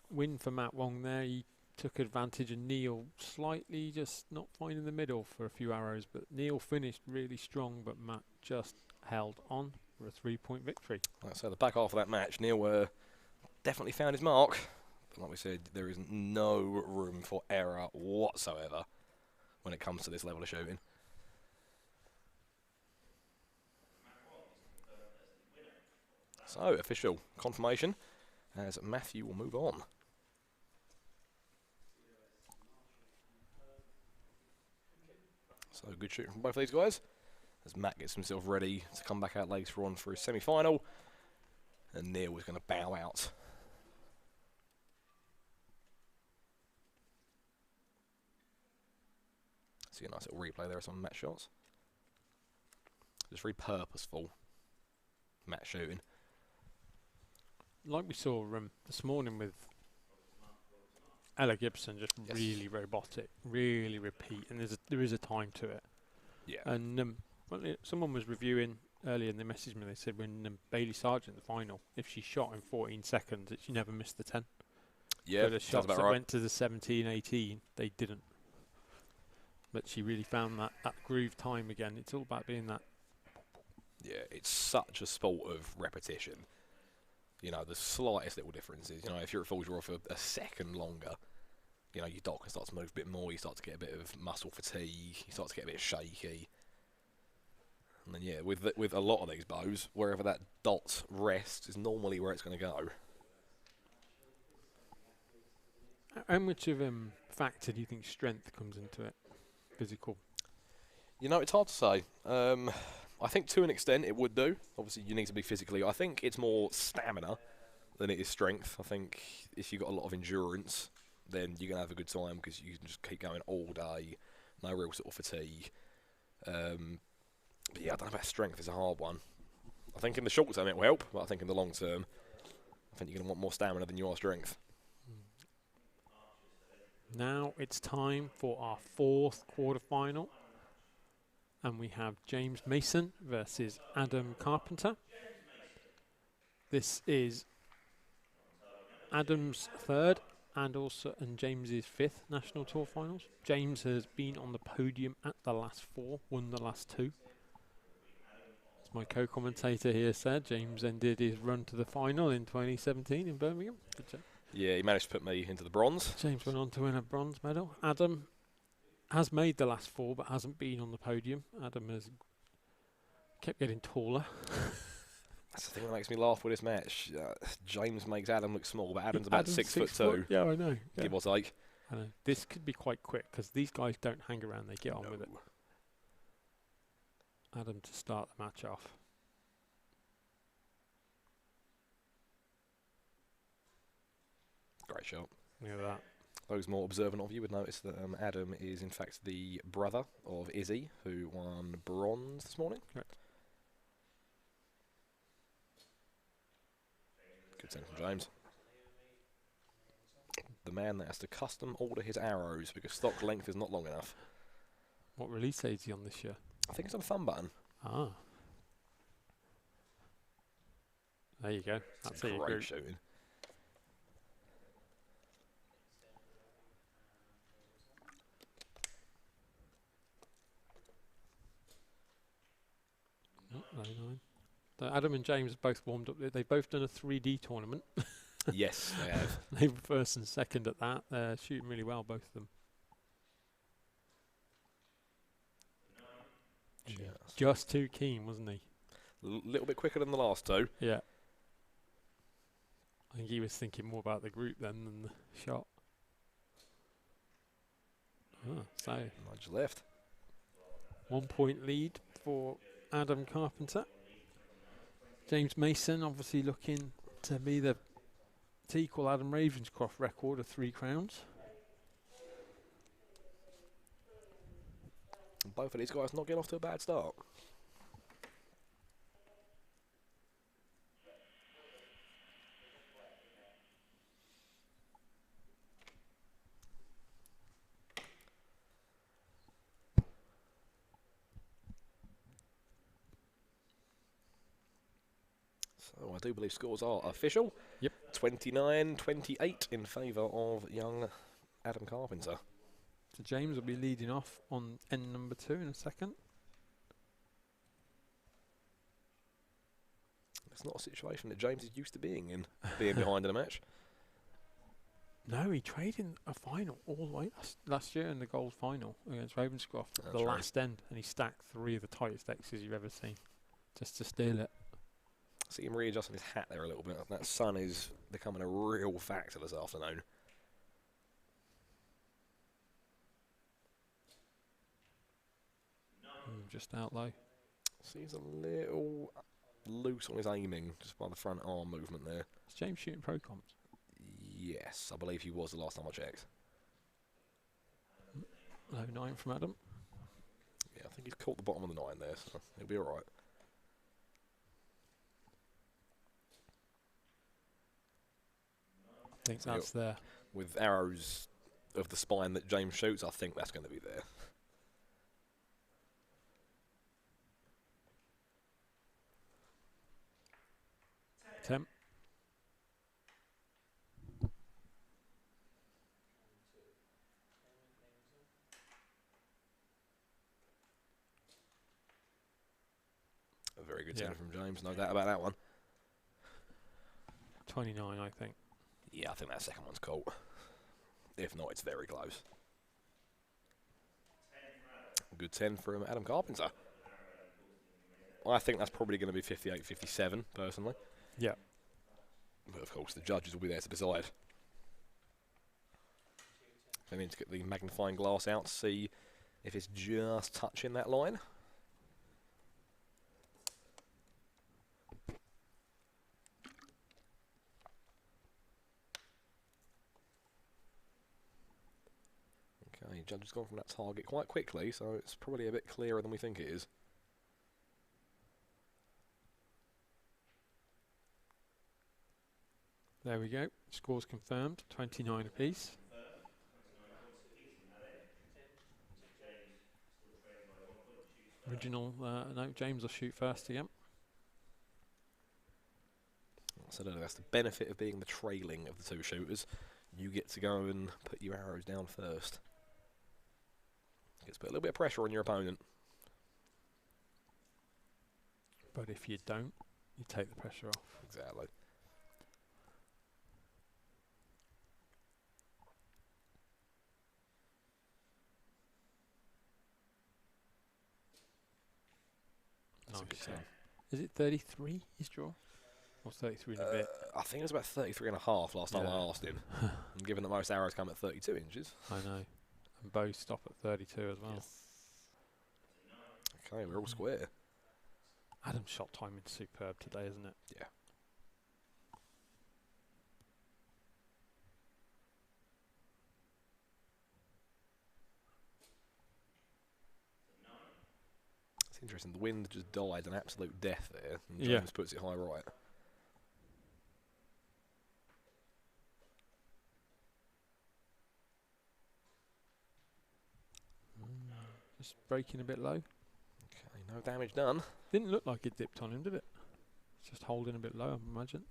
Speaker 1: win for Matt Wong there. He took advantage of Neil slightly, just not finding the middle for a few arrows. But Neil finished really strong, but Matt just held on for a 3-point victory.
Speaker 2: Like I said, the back half of that match, Neil definitely found his mark. But like we said, there is no room for error whatsoever when it comes to this level of shooting. So, official confirmation as Matthew will move on. So, good shooting from both of these guys as Matt gets himself ready to come back out later on for his semi-final. And Neil is going to bow out. See a nice little replay there of some Matt shots. Just very purposeful Matt shooting.
Speaker 1: Like we saw this morning with Ella Gibson, just really robotic, really repeat, and there is a time to it.
Speaker 2: Yeah.
Speaker 1: And someone was reviewing earlier, and they messaged me. They said when Bailey Sargent, the final, if she shot in 14 seconds, she never missed the 10.
Speaker 2: Yeah,
Speaker 1: but the shots
Speaker 2: about
Speaker 1: that
Speaker 2: right.
Speaker 1: went to the 17, 18, they didn't. But she really found that groove time again. It's all about being that.
Speaker 2: Yeah, it's such a sport of repetition. You know, the slightest little differences. You know, if you're at full draw for a second longer, you know, your dot can start to move a bit more. You start to get a bit of muscle fatigue. You start to get a bit shaky. And then, yeah, with a lot of these bows, wherever that dot rests is normally where it's going to go.
Speaker 1: How much of factor do you think strength comes into it? Physical?
Speaker 2: You know, it's hard to say. I think to an extent it would do. Obviously, you need to be physically. I think it's more stamina than it is strength. I think if you've got a lot of endurance, then you're going to have a good time because you can just keep going all day. No real sort of fatigue. But yeah, I don't know about strength. It's a hard one. I think in the short term it will help, but I think in the long term, I think you're going to want more stamina than you are strength.
Speaker 1: Now it's time for our fourth quarterfinal. And we have James Mason versus Adam Carpenter. This is Adam's third and James's fifth national tour finals. James has been on the podium at the last four, won the last two. As my co-commentator here said, James ended his run to the final in 2017 in Birmingham. Good job.
Speaker 2: Yeah, he managed to put me into the bronze.
Speaker 1: James went on to win a bronze medal. Adam has made the last four but hasn't been on the podium. Adam has kept getting taller.
Speaker 2: That's the thing that makes me laugh with this match. James makes Adam look small, but Adam's about 6'2".
Speaker 1: Yeah, I know. Yeah.
Speaker 2: Give or take.
Speaker 1: I know. This could be quite quick because these guys don't hang around, they get on with it. Adam to start the match off.
Speaker 2: Great shot.
Speaker 1: Look at that.
Speaker 2: Those more observant of you would notice that Adam is in fact the brother of Izzy, who won bronze this morning.
Speaker 1: Correct.
Speaker 2: Good send from James. The man that has to custom order his arrows because stock length is not long enough.
Speaker 1: What release age is he on this year?
Speaker 2: I think it's on the thumb button.
Speaker 1: Ah. There you go. That's it.
Speaker 2: Great shooting.
Speaker 1: Adam and James both warmed up. They've both done a 3D tournament.
Speaker 2: Yes, they have.
Speaker 1: They were first and second at that. They're shooting really well, both of them. Just too keen, wasn't he?
Speaker 2: Little bit quicker than the last two.
Speaker 1: Yeah. I think he was thinking more about the group then than the shot. So
Speaker 2: Nudge left.
Speaker 1: 1 point lead for Adam Carpenter. James Mason obviously looking to be to equal Adam Ravenscroft record of 3 crowns.
Speaker 2: And both of these guys not getting off to a bad start. So Oh, I do believe scores are official.
Speaker 1: Yep.
Speaker 2: 29-28 in favour of young Adam Carpenter.
Speaker 1: So James will be leading off on end number 2 in a second.
Speaker 2: It's not a situation that James is used to being in, being behind in a match.
Speaker 1: No, he traded in a final all the way last year in the gold final against Ravenscroft at the last end, and he stacked 3 of the tightest X's you've ever seen just to steal it.
Speaker 2: See him readjusting his hat there a little bit. That sun is becoming a real factor this afternoon.
Speaker 1: Just out low.
Speaker 2: Seems a little loose on his aiming, just by the front arm movement there.
Speaker 1: Is James shooting pro comps?
Speaker 2: Yes, I believe he was the last time I checked.
Speaker 1: Low 9 from Adam.
Speaker 2: Yeah, I think he's caught the bottom of the 9 there, so he'll be alright.
Speaker 1: I think that's there.
Speaker 2: With arrows of the spine that James shoots, I think that's going to be there.
Speaker 1: Temp.
Speaker 2: A very good tenner from James, no doubt about that one.
Speaker 1: 29, I think.
Speaker 2: Yeah, I think that second one's caught. If not, it's very close. Good 10 from Adam Carpenter. I think that's probably going to be 58-57, personally.
Speaker 1: Yeah.
Speaker 2: But of course, the judges will be there to decide. They need to get the magnifying glass out to see if it's just touching that line. Okay, judge has gone from that target quite quickly, so it's probably a bit clearer than we think it is.
Speaker 1: There we go. Scores confirmed. 29 apiece. Original, no, James will shoot first again.
Speaker 2: So that's the benefit of being the trailing of the 2 shooters. You get to go and put your arrows down first. Gets to put a little bit of pressure on your opponent.
Speaker 1: But if you don't, you take the pressure off.
Speaker 2: Exactly.
Speaker 1: Nice. Is it 33 his draw? Or 33 and a bit?
Speaker 2: I think it was about 33 and a half last time I asked him. And given that most arrows come at 32 inches.
Speaker 1: I know. And both stop at 32 as well.
Speaker 2: Yes. Okay, we're all square.
Speaker 1: Adam's shot timing's superb today, isn't it?
Speaker 2: Yeah. It's interesting, the wind just died an absolute death there, and James puts it high right.
Speaker 1: Just breaking a bit low.
Speaker 2: Okay, no damage done.
Speaker 1: Didn't look like it dipped on him, did it? It's just holding a bit low, I imagine.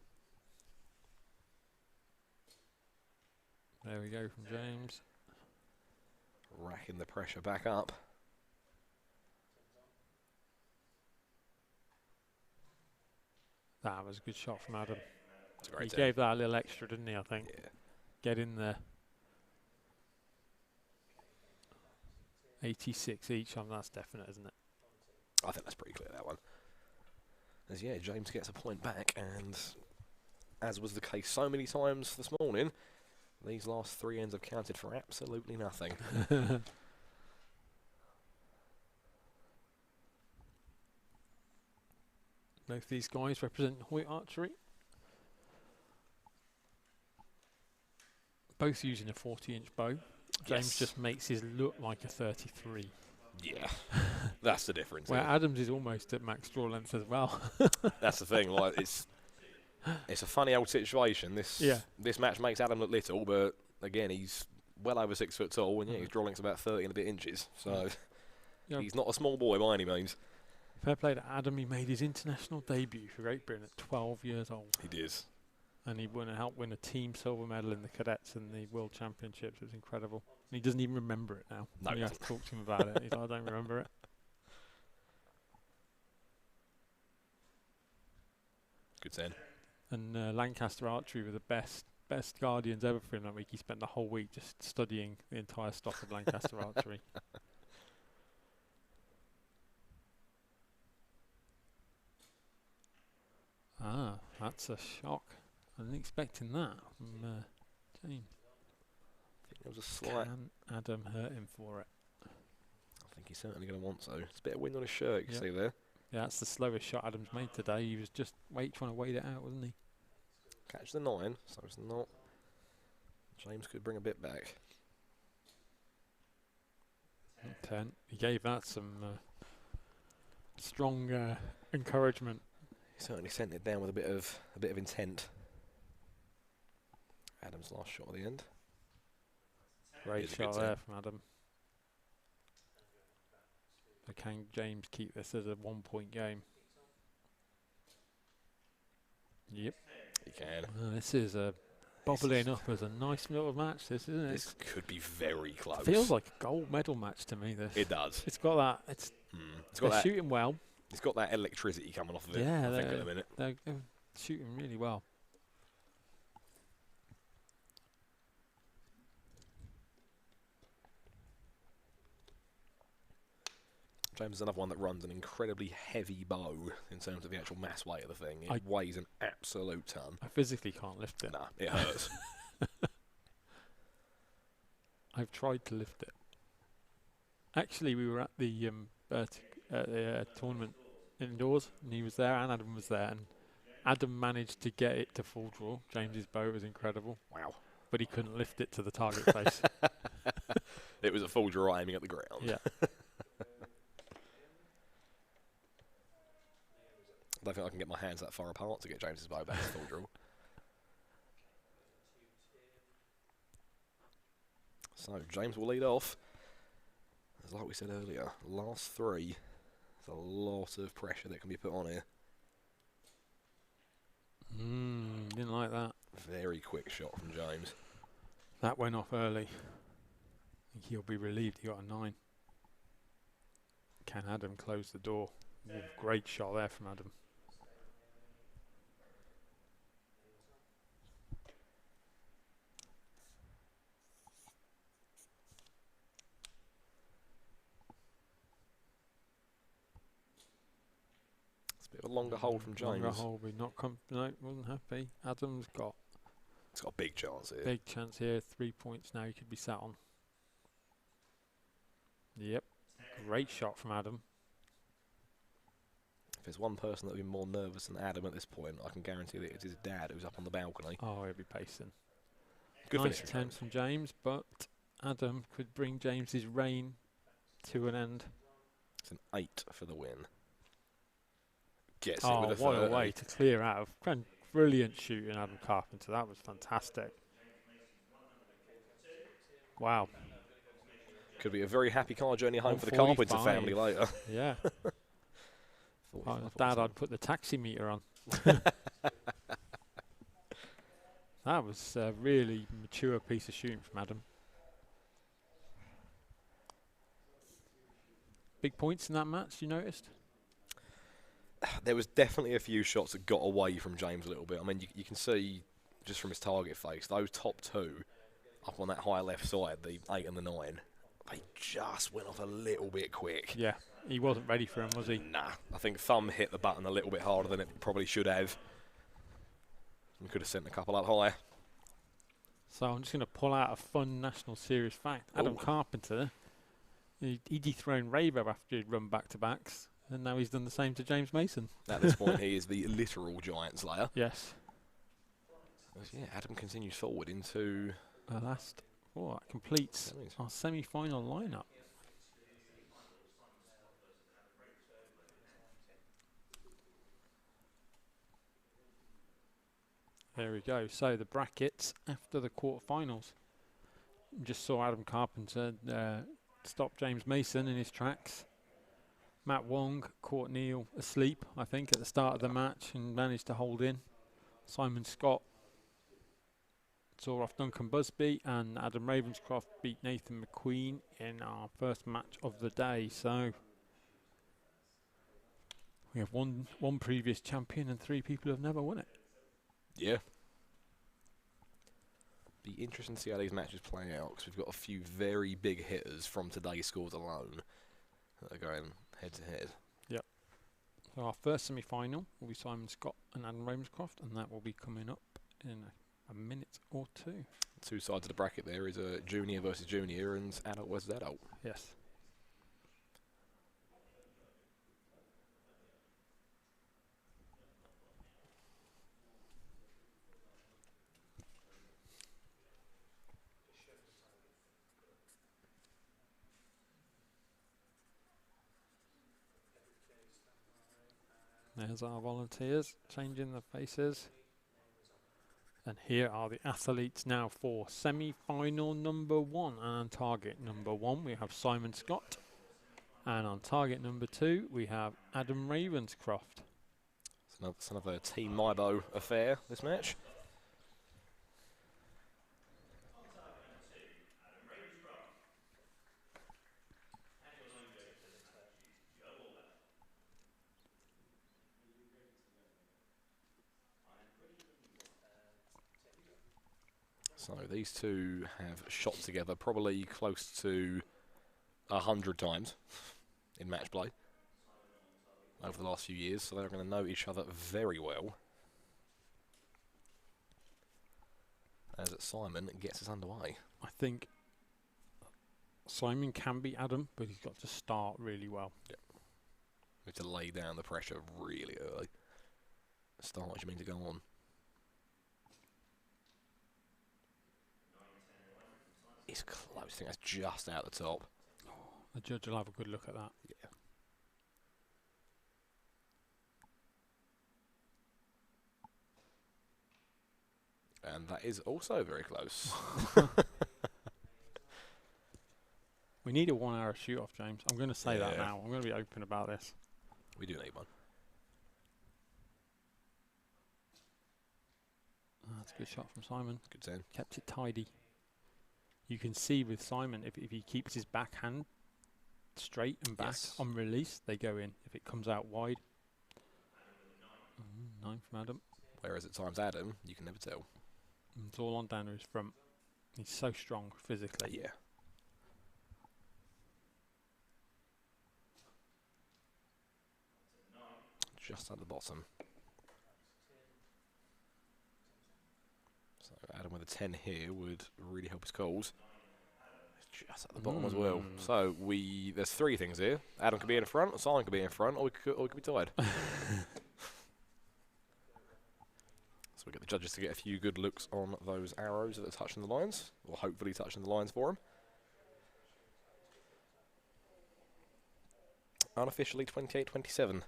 Speaker 1: There we go from James.
Speaker 2: Racking the pressure back up.
Speaker 1: That was a good shot from Adam. He
Speaker 2: He
Speaker 1: gave that a little extra, didn't he, I think?
Speaker 2: Yeah.
Speaker 1: Get in there. 86 each, that's definite, isn't it?
Speaker 2: I think that's pretty clear, that one. As James gets a point back, and as was the case so many times this morning, these last 3 ends have counted for absolutely nothing.
Speaker 1: Both these guys represent Hoyt Archery. Both using a 40-inch bow. James just makes his look like a 33.
Speaker 2: Yeah, that's the difference.
Speaker 1: Where Adams is almost at max draw length as well.
Speaker 2: That's the thing. Like it's a funny old situation. This match makes Adam look little, but again, he's well over 6 foot tall, and his draw length's about 30 and a bit inches. So he's not a small boy by any means.
Speaker 1: Fair play to Adam. He made his international debut for Great Britain at 12 years old.
Speaker 2: He did.
Speaker 1: And he helped win a team silver medal in the cadets in the World Championships. It was incredible. And he doesn't even remember it now.
Speaker 2: No,
Speaker 1: you have to talk to him about it. He's like, I don't remember it.
Speaker 2: Good 10.
Speaker 1: And Lancaster Archery were the best guardians ever for him that week. He spent the whole week just studying the entire stock of Lancaster Archery. Ah, that's a shock. I wasn't expecting that from James.
Speaker 2: I think there was a slight...
Speaker 1: Can Adam hurt him for it?
Speaker 2: I think he's certainly going to want to. It's a bit of wind on his shirt, you can see there.
Speaker 1: Yeah, that's the slowest shot Adam's made today. He was just trying to wait it out, wasn't he?
Speaker 2: Catch the 9, so it's not... James could bring a bit back.
Speaker 1: 10. He gave that some strong encouragement.
Speaker 2: He certainly sent it down with a bit of intent. Adam's last shot at the end.
Speaker 1: Great shot there from Adam. So can James keep this as a 1-point game? Yep.
Speaker 2: He can.
Speaker 1: This is bubbling up as a nice little match, this, isn't it?
Speaker 2: This could be very close.
Speaker 1: Feels like a gold medal match to me, this.
Speaker 2: It does.
Speaker 1: It's got that. It's got that, shooting well.
Speaker 2: It's got that electricity coming off of it,
Speaker 1: yeah,
Speaker 2: I think, in a minute.
Speaker 1: They're shooting really well.
Speaker 2: James is another one that runs an incredibly heavy bow in terms of the actual mass weight of the thing. It weighs an absolute ton.
Speaker 1: I physically can't lift it.
Speaker 2: Nah, it hurts.
Speaker 1: I've tried to lift it. Actually, we were at the tournament indoors, and he was there, and Adam was there, and Adam managed to get it to full draw. James's bow was incredible.
Speaker 2: Wow.
Speaker 1: But he couldn't lift it to the target face.
Speaker 2: It was a full draw aiming at the ground.
Speaker 1: Yeah.
Speaker 2: I don't think I can get my hands that far apart to get James's bow back to full draw. So James will lead off. As like we said earlier, last 3. There's a lot of pressure that can be put on here.
Speaker 1: Didn't like that.
Speaker 2: Very quick shot from James.
Speaker 1: That went off early. I think he'll be relieved he got a 9. Can Adam close the door? Ooh, great shot there from Adam.
Speaker 2: A longer hold from James.
Speaker 1: Longer hold, we're not no, wasn't happy. Adam's got...
Speaker 2: It's got a big chance here.
Speaker 1: Big chance here, 3 points now he could be sat on. Yep, great shot from Adam.
Speaker 2: If there's one person that would be more nervous than Adam at this point, I can guarantee that it's his dad who's up on the balcony.
Speaker 1: Oh, he'll be pacing.
Speaker 2: Good
Speaker 1: nice
Speaker 2: finish
Speaker 1: 10 from James, but Adam could bring James's reign to an end.
Speaker 2: It's an 8 for the win. Gets
Speaker 1: oh,
Speaker 2: it with a
Speaker 1: what
Speaker 2: 30.
Speaker 1: a way to clear out of brilliant shooting, Adam Carpenter. That was fantastic. Wow.
Speaker 2: Could be a very happy car journey home for the Carpenter family later.
Speaker 1: Yeah. Dad, I'd put the taxi meter on. That was a really mature piece of shooting from Adam. Big points in that match, you noticed?
Speaker 2: There was definitely a few shots that got away from James a little bit. I mean, you can see just from his target face, those top 2 up on that high left side, the 8 and the 9, they just went off a little bit quick.
Speaker 1: Yeah, he wasn't ready for him, was he?
Speaker 2: Nah, I think thumb hit the button a little bit harder than it probably should have. We could have sent a couple up higher.
Speaker 1: So I'm just going to pull out a fun National Series fact. Adam Carpenter, he dethroned Rabo after he'd run back-to-backs. And now he's done the same to James Mason.
Speaker 2: At this point, he is the literal giant slayer.
Speaker 1: Yes.
Speaker 2: Yeah, Adam continues forward into...
Speaker 1: last... Oh, that completes our semi-final lineup. There we go. So the brackets after the quarterfinals. Just saw Adam Carpenter stop James Mason in his tracks. Matt Wong caught Neil asleep, I think, at the start of the match and managed to hold in. Simon Scott saw off Duncan Busby, and Adam Ravenscroft beat Nathan McQueen in our first match of the day. So we have one previous champion and 3 people who have never won it.
Speaker 2: Yeah. Be interesting to see how these matches play out, because we've got a few very big hitters from today's scores alone that are going head to head.
Speaker 1: Yep. So our first semi-final will be Simon Scott and Adam Ravenscroft, and that will be coming up in a minute or 2.
Speaker 2: 2 sides of the bracket there is a junior versus junior and adult versus adult.
Speaker 1: Yes. There's our volunteers changing the faces. And here are the athletes now for semi-final number 1. And on target number 1 we have Simon Scott. And on target number 2 we have Adam Ravenscroft.
Speaker 2: It's another Team Mybo affair, this match. So these two have shot together probably close to 100 times in match play over the last few years, so they're going to know each other very well. As Simon gets us underway.
Speaker 1: I think Simon can beat Adam, but he's got to start really well.
Speaker 2: Yep. We have to lay down the pressure really early. Start what you mean to go on. It's close. I think that's just out the top.
Speaker 1: Oh, the judge will have a good look at that.
Speaker 2: Yeah. And that is also very close.
Speaker 1: We need a 1-hour shoot-off, James. I'm going to say that
Speaker 2: Yeah.
Speaker 1: now. I'm going to be open about this.
Speaker 2: We do need one.
Speaker 1: That's a good shot from Simon.
Speaker 2: Good 10.
Speaker 1: Kept it tidy. You can see with Simon, if he keeps his backhand straight and back on release, they go in. If it comes out wide, 9 from Adam.
Speaker 2: Whereas at times Adam, you can never tell.
Speaker 1: It's all on down to his front. He's so strong physically.
Speaker 2: Yeah. Just at the bottom. So Adam with a 10 here would really help his cause. Just at the bottom as well. So there's 3 things here. Adam could be in front, Simon could be in front, or we could be tied. So we get the judges to get a few good looks on those arrows that are touching the lines, or hopefully touching the lines for them. Unofficially 28-27.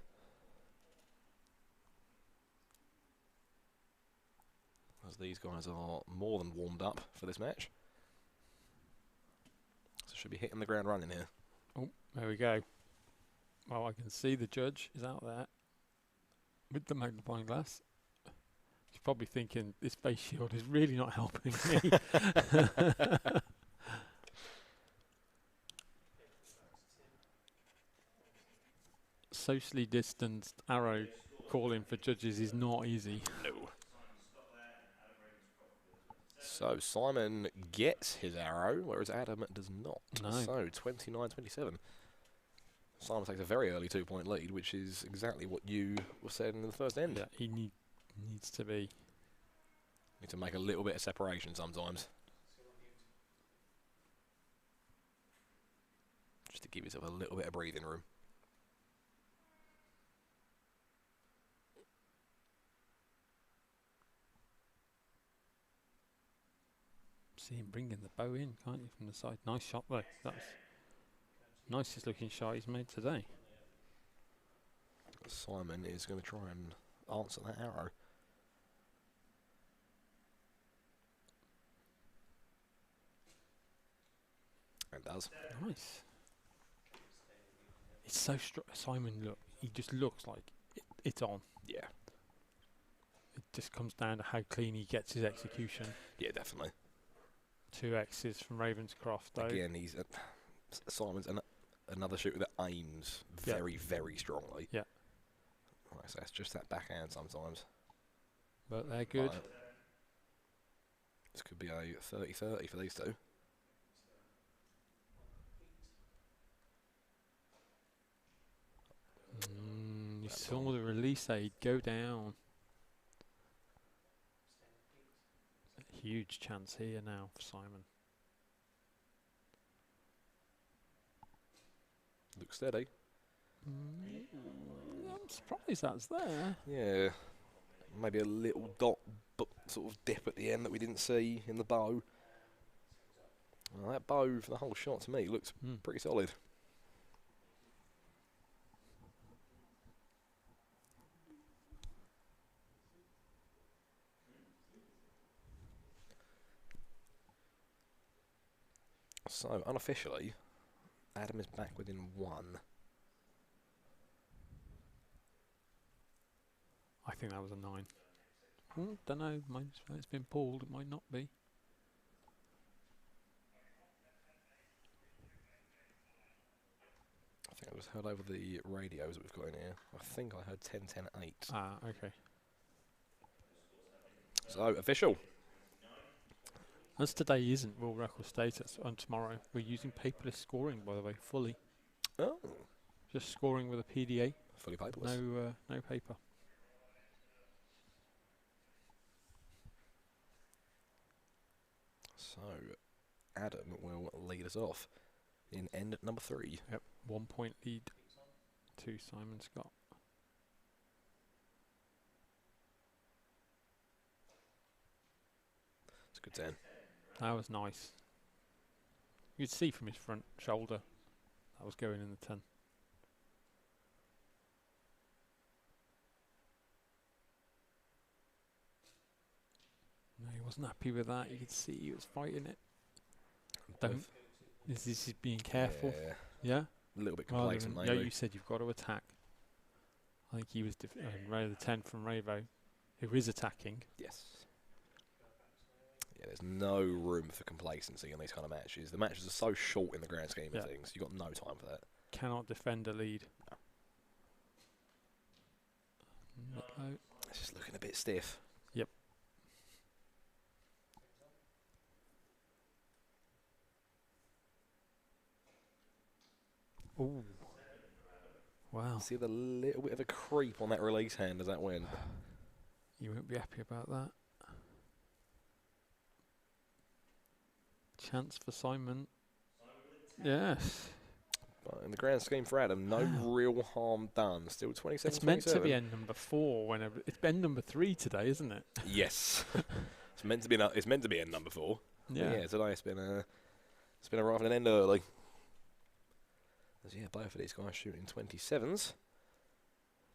Speaker 2: As these guys are more than warmed up for this match. So should be hitting the ground running here.
Speaker 1: Oh, there we go. Well, I can see the judge is out there with the magnifying glass. He's probably thinking this face shield is really not helping me. Socially distanced arrow calling for judges is not easy.
Speaker 2: No. So Simon gets his arrow, whereas Adam does not.
Speaker 1: No.
Speaker 2: So 29-27. Simon takes a very early 2-point lead, which is exactly what you were saying in the first end.
Speaker 1: Yeah, he needs to be.
Speaker 2: Need to make a little bit of separation sometimes. Just to give yourself a little bit of breathing room.
Speaker 1: See him bringing the bow in, can't you, from the side? Nice shot though. That's nicest looking shot he's made today.
Speaker 2: Simon is going to try and answer that arrow. And does.
Speaker 1: Nice. It's so Simon, he just looks like it's on.
Speaker 2: Yeah.
Speaker 1: It just comes down to how clean he gets his execution.
Speaker 2: Yeah, definitely.
Speaker 1: 2 X's from Ravenscroft, though.
Speaker 2: Again, Simon's another shooter that aims very, very strongly.
Speaker 1: Yeah.
Speaker 2: Right, so it's just that backhand sometimes.
Speaker 1: But they're good.
Speaker 2: This could be a 30-30 for these two.
Speaker 1: You saw the release aid go down. Huge chance here now for Simon.
Speaker 2: Looks steady.
Speaker 1: I'm surprised that's there.
Speaker 2: Yeah. Maybe a little sort of dip at the end that we didn't see in the bow. Well, that bow for the whole shot to me looks pretty solid. So, unofficially, Adam is back within 1.
Speaker 1: I think that was a 9. Don't know. It's been pulled. It might not be.
Speaker 2: I think I just heard over the radios that we've got in here. I think I heard 10-10-8.
Speaker 1: Ah, okay.
Speaker 2: So, official.
Speaker 1: As today isn't world record status, and tomorrow we're using paperless scoring, by the way, fully.
Speaker 2: Oh.
Speaker 1: Just scoring with a PDA.
Speaker 2: Fully paperless.
Speaker 1: No paper.
Speaker 2: So, Adam will lead us off in end number 3.
Speaker 1: Yep, 1 point lead to Simon Scott.
Speaker 2: It's a good 10.
Speaker 1: That was nice. You could see from his front shoulder that was going in the 10. No, he wasn't happy with that. You could see he was fighting it. This is being careful. Yeah?
Speaker 2: A little bit complacent, maybe.
Speaker 1: Yeah, you said you've got to attack. I think he was the 10 from Ravo, who is attacking.
Speaker 2: Yes. Yeah, there's no room for complacency in these kind of matches. The matches are so short in the grand scheme of things. You've got no time for that.
Speaker 1: Cannot defend a lead. No.
Speaker 2: It's just looking a bit stiff.
Speaker 1: Yep. Ooh. Wow.
Speaker 2: See the little bit of a creep on that release hand as that went.
Speaker 1: You won't be happy about that. Chance for Simon. Yes.
Speaker 2: But in the grand scheme for Adam, no real harm done. Still 27.
Speaker 1: It's meant to be end number 4 whenever it's end number 3 today, isn't it?
Speaker 2: Yes. It's meant to be end number 4.
Speaker 1: Yeah.
Speaker 2: Yeah, today it's been arriving an end early. Yeah, both of these guys shooting 27s.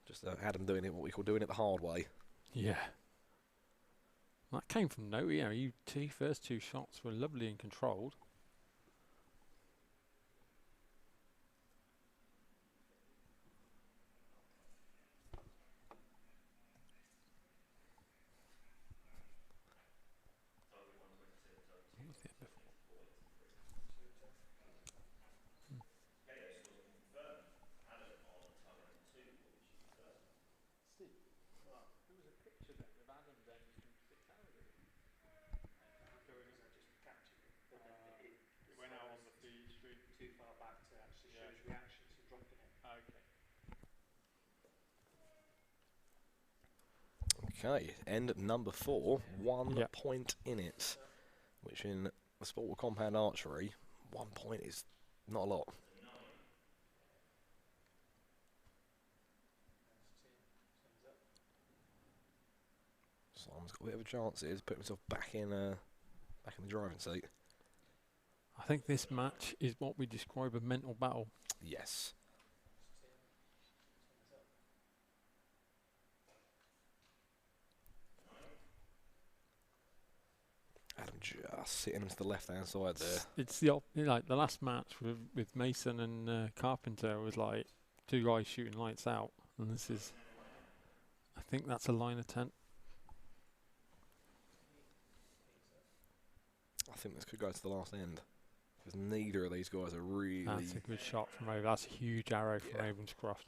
Speaker 2: Just Adam doing it what we call doing it the hard way.
Speaker 1: Yeah. That came from nowhere. First 2 shots were lovely and controlled.
Speaker 2: Okay, end number 4, 1 point in it, which in the sport of compound archery, 1 point is not a lot. Simon's got a bit of a chance here to put himself back in the driving seat.
Speaker 1: I think this match is what we describe a mental battle.
Speaker 2: Yes. Adam just sitting into the left-hand side there.
Speaker 1: It's like the last match with Mason and Carpenter was like two guys shooting lights out, and this is, I think that's a line of 10.
Speaker 2: I think this could go to the last end, because neither of these guys are really...
Speaker 1: That's a good shot from Raven. That's a huge arrow from Ravenscroft.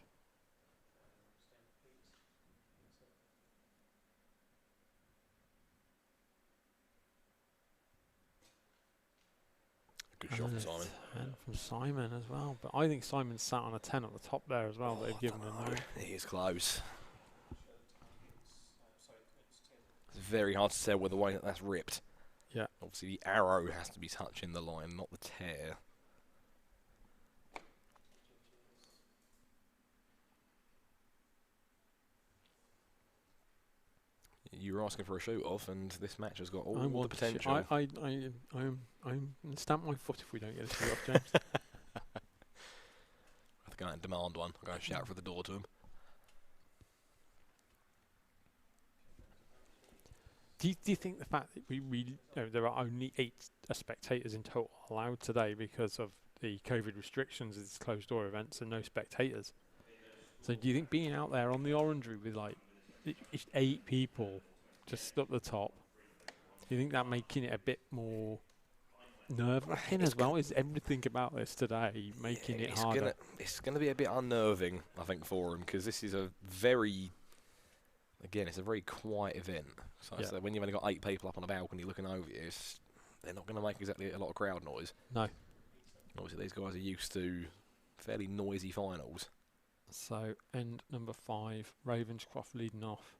Speaker 2: Good shot from Simon.
Speaker 1: 10 from Simon as well, but I think Simon sat on a 10 at the top there as well. They've given a no.
Speaker 2: He is close. It's very hard to tell with the way that that's ripped.
Speaker 1: Yeah.
Speaker 2: Obviously, the arrow has to be touching the line, not the tear. You were asking for a shoot off, and this match has got all the potential.
Speaker 1: I'm going to stamp my foot if we don't get a shoot off, James.
Speaker 2: I have to go out and demand one. I'm going to shout for the door to him.
Speaker 1: Do you think the fact that there are only 8 spectators in total allowed today because of the COVID restrictions, it's closed door events and no spectators? So do you think being out there on the Orangery with like 8 people just up the top, do you think that making it a bit more nerve-wracking as well? Is everything about this today making it harder?
Speaker 2: It's going to be a bit unnerving, I think, for him, because this is a very... Again, it's a very quiet event. So when you've only got 8 people up on a balcony looking over you, they're not going to make exactly a lot of crowd noise.
Speaker 1: No.
Speaker 2: Obviously, these guys are used to fairly noisy finals.
Speaker 1: So, end number 5, Ravenscroft leading off.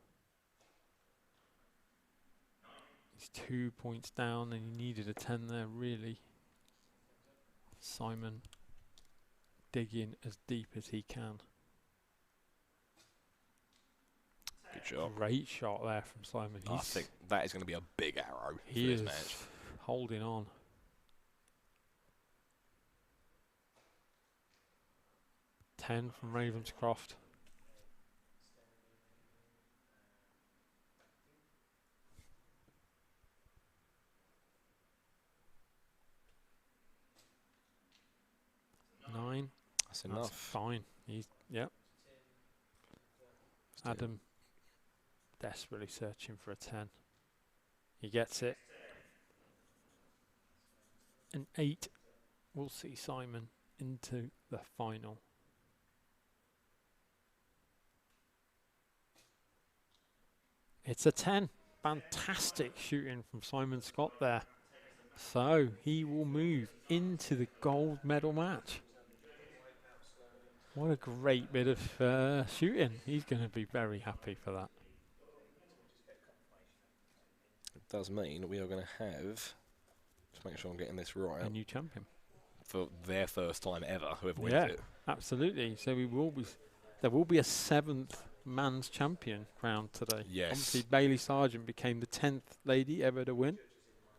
Speaker 1: He's 2 points down and he needed a 10 there, really. Simon digging as deep as he can.
Speaker 2: Good shot.
Speaker 1: Great shot there from Simon.
Speaker 2: I think that is going to be a big arrow for this match.
Speaker 1: Holding on. Ten from Ravenscroft. Nine.
Speaker 2: That's enough.
Speaker 1: That's fine. Yep. Adam desperately searching for a 10. He gets it. An 8 will see Simon into the final. It's a 10. Fantastic shooting from Simon Scott there. So he will move into the gold medal match. What a great bit of shooting. He's going to be very happy for that.
Speaker 2: It does mean we are going to have, just making sure I'm getting this right,
Speaker 1: a new champion.
Speaker 2: For their first time ever, whoever wins it.
Speaker 1: Absolutely. So there will be a 7th man's champion crowned today.
Speaker 2: Yes.
Speaker 1: Obviously, Bailey Sargent became the 10th lady ever to win.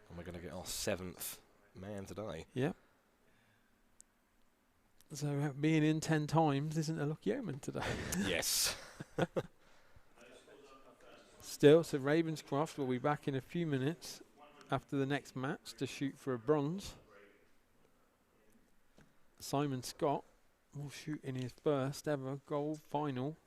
Speaker 2: And we're going to get our 7th man today.
Speaker 1: Yeah. So being in 10 times isn't a lucky omen today.
Speaker 2: Yes.
Speaker 1: Still, so Ravenscroft will be back in a few minutes after the next match to shoot for a bronze. Simon Scott will shoot in his first ever gold final.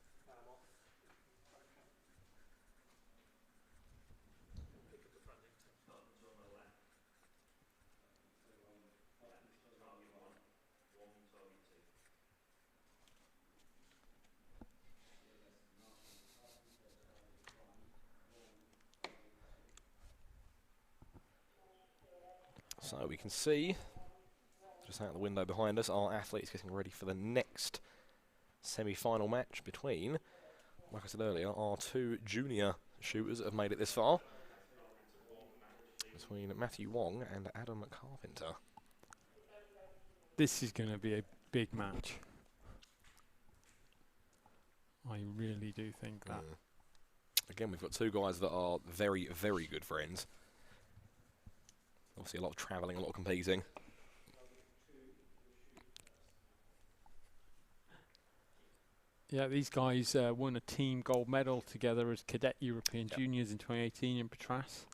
Speaker 2: So we can see, just out the window behind us, our athletes getting ready for the next semi-final match between, like I said earlier, our 2 junior shooters that have made it this far. Between Matthew Wong and Adam Carpenter.
Speaker 1: This is going to be a big match. I really do think that.
Speaker 2: Again, we've got 2 guys that are very, very good friends. Obviously a lot of travelling, a lot of competing.
Speaker 1: Yeah, these guys won a team gold medal together as Cadet European Juniors in 2018 in Patras.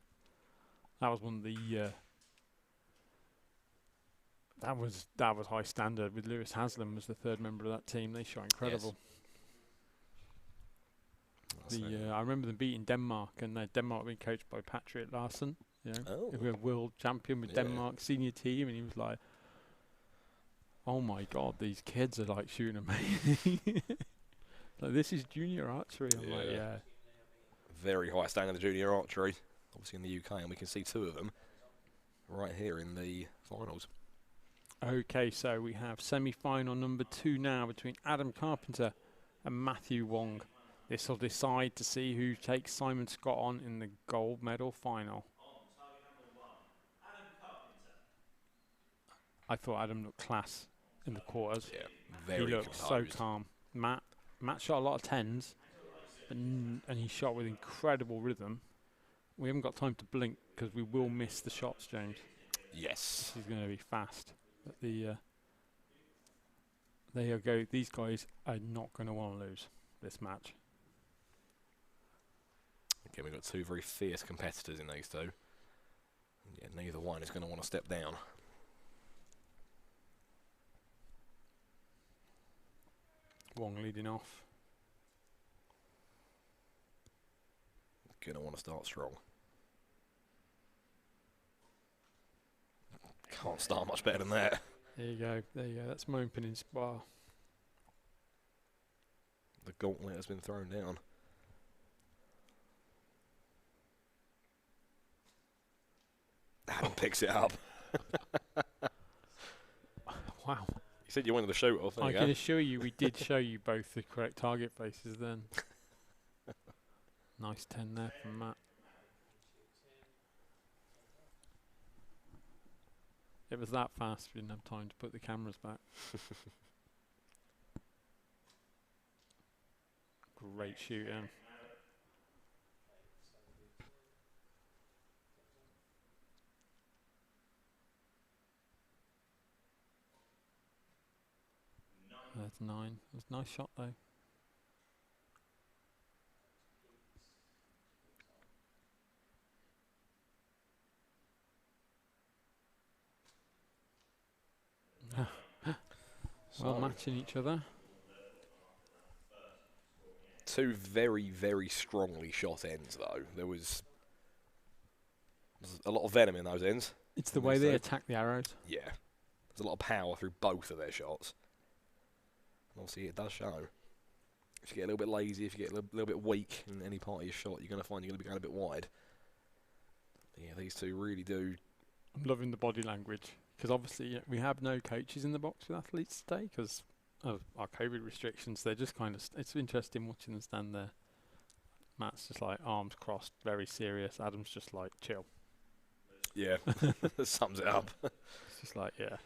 Speaker 1: That was one of the That was high standard. With Lewis Haslam was the third member of that team. They shot incredible. I remember them beating Denmark, and Denmark being coached by Patrick Larsen. You know, we were world champion with Denmark senior team, and he was like, "Oh my God, these kids are like shooting amazing." Like, this is junior archery. I'm like, yeah.
Speaker 2: Very high standard of junior archery, obviously in the UK, and we can see two of them right here in the finals.
Speaker 1: Okay, so we have semi-final number 2 now between Adam Carpenter and Matthew Wong. This will decide to see who takes Simon Scott on in the gold medal final. I thought Adam looked class in the quarters.
Speaker 2: Yeah, very
Speaker 1: He looked
Speaker 2: composed.
Speaker 1: so calm. Matt shot a lot of 10s, and he shot with incredible rhythm. We haven't got time to blink because we will miss the shots, James.
Speaker 2: Yes.
Speaker 1: This is going to be fast. But there you go. These guys are not going to want to lose this match.
Speaker 2: Again, we've got two very fierce competitors in these two. Yeah, neither one is going to want to step down.
Speaker 1: Wong leading off.
Speaker 2: Going to want to start strong. Can't start much better than that.
Speaker 1: There you go. There you go. That's my opening spar.
Speaker 2: The gauntlet has been thrown down. Adam picks it up.
Speaker 1: Wow.
Speaker 2: You said you wanted to shoot off.
Speaker 1: I can assure you we did show you both the correct target places then. Nice 10 there from Matt. It was that fast we didn't have time to put the cameras back. Great shooting. That's 9. It was a nice shot though. Well, matching each other.
Speaker 2: Two very, very strongly shot ends, though. There was a lot of venom in those ends.
Speaker 1: It's the way they attack the arrows.
Speaker 2: Yeah. There's a lot of power through both of their shots. And obviously, it does show. If you get a little bit lazy, if you get a little bit weak in any part of your shot, you're going to find you're going to be going a bit wide. But yeah, these two really do.
Speaker 1: I'm loving the body language. Because obviously we have no coaches in the box with athletes today because of our COVID restrictions. They're just kind of, it's interesting watching them stand there. Matt's just like arms crossed, very serious. Adam's just like chill.
Speaker 2: Yeah, that sums it up.
Speaker 1: It's just like, yeah.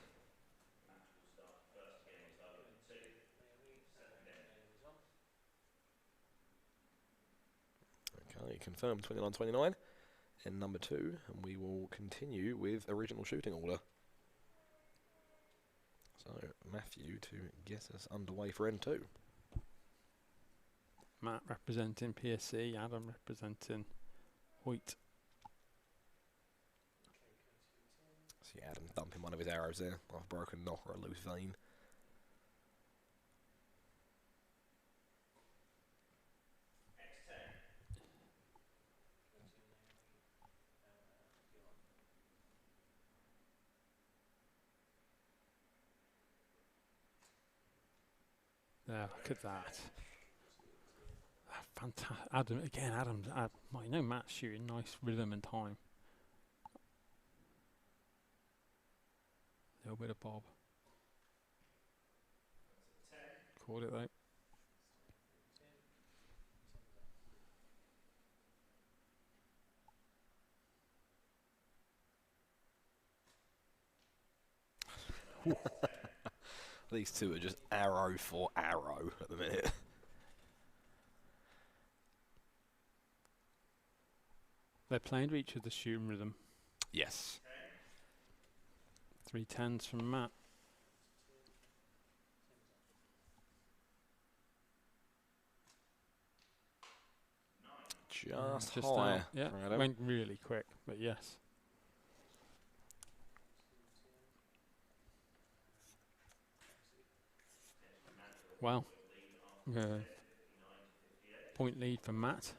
Speaker 2: Okay, confirmed 29-29 in number 2, and we will continue with original shooting order. So, Matthew to get us underway for N2.
Speaker 1: Matt representing PSC, Adam representing Hoyt.
Speaker 2: See Adam dumping one of his arrows there. I've broken knock or a loose vein.
Speaker 1: Yeah, look at that. Fantastic. Adam, again, Adam's, well, you know, Matt's shooting nice rhythm and time. A little bit of bob. Caught it though.
Speaker 2: These two are just arrow for arrow at the minute.
Speaker 1: They're playing to each other's shooting rhythm.
Speaker 2: Yes.
Speaker 1: 3 10s from Matt.
Speaker 2: Just
Speaker 1: high.
Speaker 2: out.
Speaker 1: Yeah,
Speaker 2: Adam.
Speaker 1: went really quick, but yes. Well, point lead for Matt.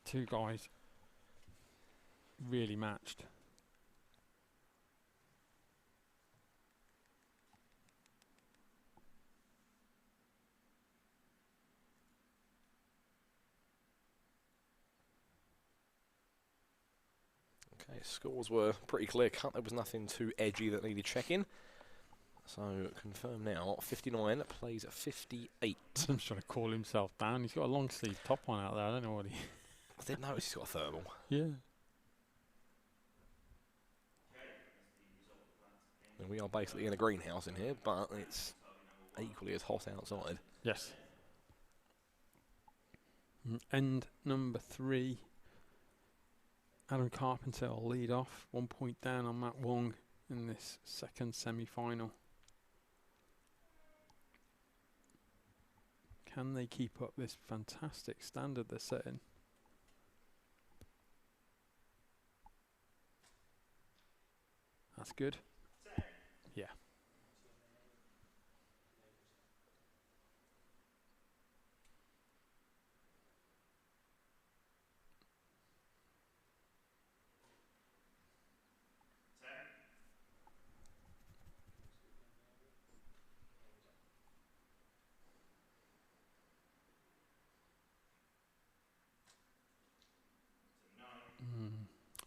Speaker 1: Two guys really matched.
Speaker 2: Okay, scores were pretty clear cut. There was nothing too edgy that needed checking. So confirm now. 59 plays at 58.
Speaker 1: Adam's trying to call himself down. He's got a long sleeve top on out there. I don't know what he.
Speaker 2: I didn't notice he's got a thermal.
Speaker 1: Yeah.
Speaker 2: And we are basically in a greenhouse in here, but it's equally as hot outside.
Speaker 1: Yes. End number 3. Adam Carpenter will lead off. 1 point down on Matt Wong in this second semi-final. Can they keep up this fantastic standard they're setting? That's good. Yeah.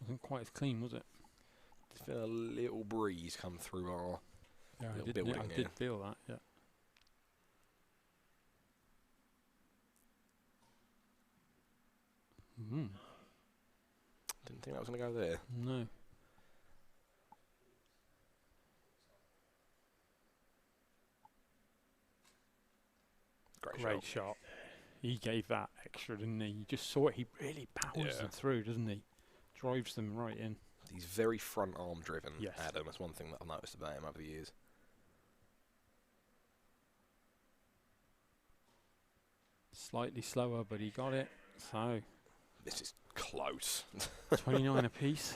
Speaker 1: Wasn't quite as clean, was it?
Speaker 2: Just feel a little breeze come through our little building
Speaker 1: I
Speaker 2: here.
Speaker 1: did feel that, yeah.
Speaker 2: Didn't think that was going to go there.
Speaker 1: No. Great shot. He gave that extra, didn't he? You just saw it. He really powers them through, doesn't he? Drives them right in.
Speaker 2: He's very front arm driven,
Speaker 1: Yes.
Speaker 2: Adam. That's one thing that I've noticed about him over the years.
Speaker 1: Slightly slower, but he got it. So,
Speaker 2: This is close.
Speaker 1: 29 apiece.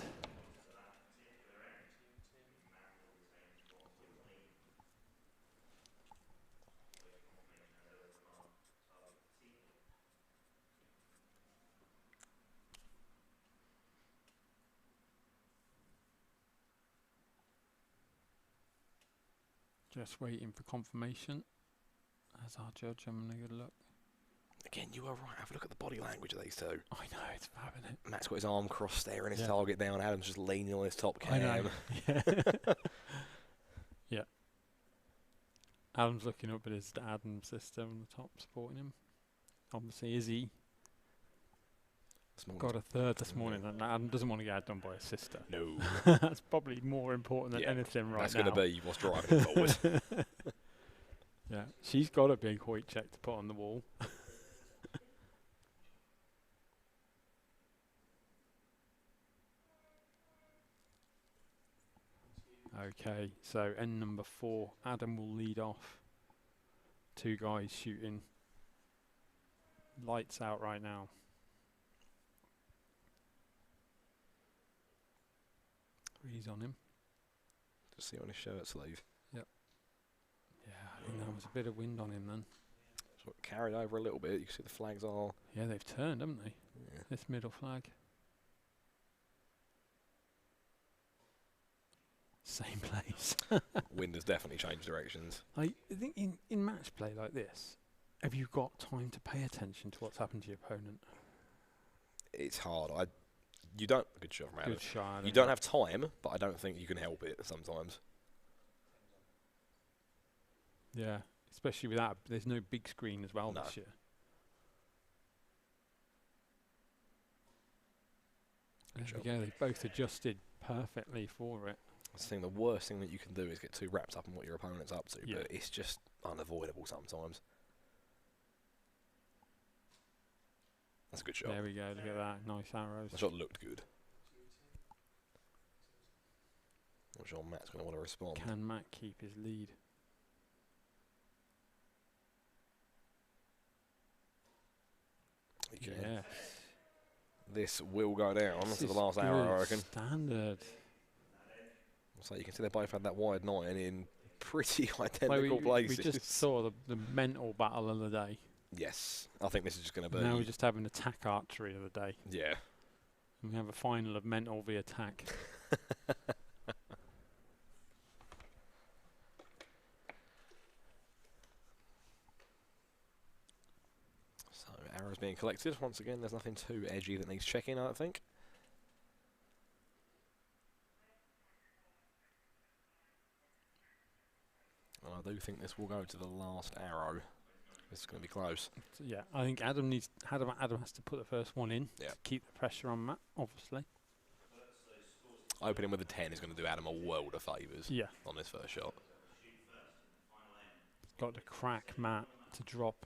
Speaker 1: Just waiting for confirmation. As our judge, I'm having a good look.
Speaker 2: Again, you are right. Have a look at the body language of these two.
Speaker 1: I know, it's fab, isn't it?
Speaker 2: Matt's got his arm crossed, staring his target down. Adam's just leaning on his top cam.
Speaker 1: I know. Yeah. Yeah. Adam's looking up at his dad and sister on the top, supporting him. Obviously, Izzy got a third this morning, and Adam doesn't want to get outdone by his sister.
Speaker 2: No.
Speaker 1: That's probably more important than anything right
Speaker 2: that's
Speaker 1: now.
Speaker 2: That's going to be what's driving it forward.
Speaker 1: Yeah, she's got a big white check to put on the wall. Okay, so end number 4. Adam will lead off. 2 guys shooting. Lights out right now. Three's on him.
Speaker 2: Just see on his shirt sleeve.
Speaker 1: Yep. Yeah, I think there was a bit of wind on him then.
Speaker 2: So it carried over a little bit. You can see the flags are...
Speaker 1: Yeah, they've turned, haven't they?
Speaker 2: Yeah.
Speaker 1: This middle flag. Same place.
Speaker 2: Wind has definitely changed directions.
Speaker 1: I think in match play like this, have you got time to pay attention to what's happened to your opponent?
Speaker 2: It's hard. You don't... Good shot from Adam.
Speaker 1: Good shot.
Speaker 2: You don't have time, but I don't think you can help it sometimes.
Speaker 1: Yeah, especially with that. There's no big screen as well this year. There we go. They both adjusted perfectly for it.
Speaker 2: I think the worst thing that you can do is get too wrapped up in what your opponent's up to, but it's just unavoidable sometimes. That's a good shot.
Speaker 1: There we go. Look at that. Nice arrows.
Speaker 2: The shot looked good. Not sure Matt's going to want to respond.
Speaker 1: Can Matt keep his lead?
Speaker 2: Okay.
Speaker 1: Yes.
Speaker 2: This will go down to the last
Speaker 1: good
Speaker 2: hour, I reckon.
Speaker 1: Standard.
Speaker 2: So you can see they both had that wide 9 in pretty
Speaker 1: Well,
Speaker 2: identical
Speaker 1: we
Speaker 2: places.
Speaker 1: just saw the mental battle of the day.
Speaker 2: Yes, I think this is just going to be.
Speaker 1: Now we're just having attack archery of the day.
Speaker 2: Yeah.
Speaker 1: And we have a final of mental v attack.
Speaker 2: So arrows being collected. Once again, there's nothing too edgy that needs checking, I don't think. And I do think this will go to the last arrow. This is going to be close.
Speaker 1: So yeah, I think Adam has to put the first one in to keep the pressure on Matt, obviously.
Speaker 2: Opening with a 10 is going to do Adam a world of favours on this first shot.
Speaker 1: Got to crack Matt to drop.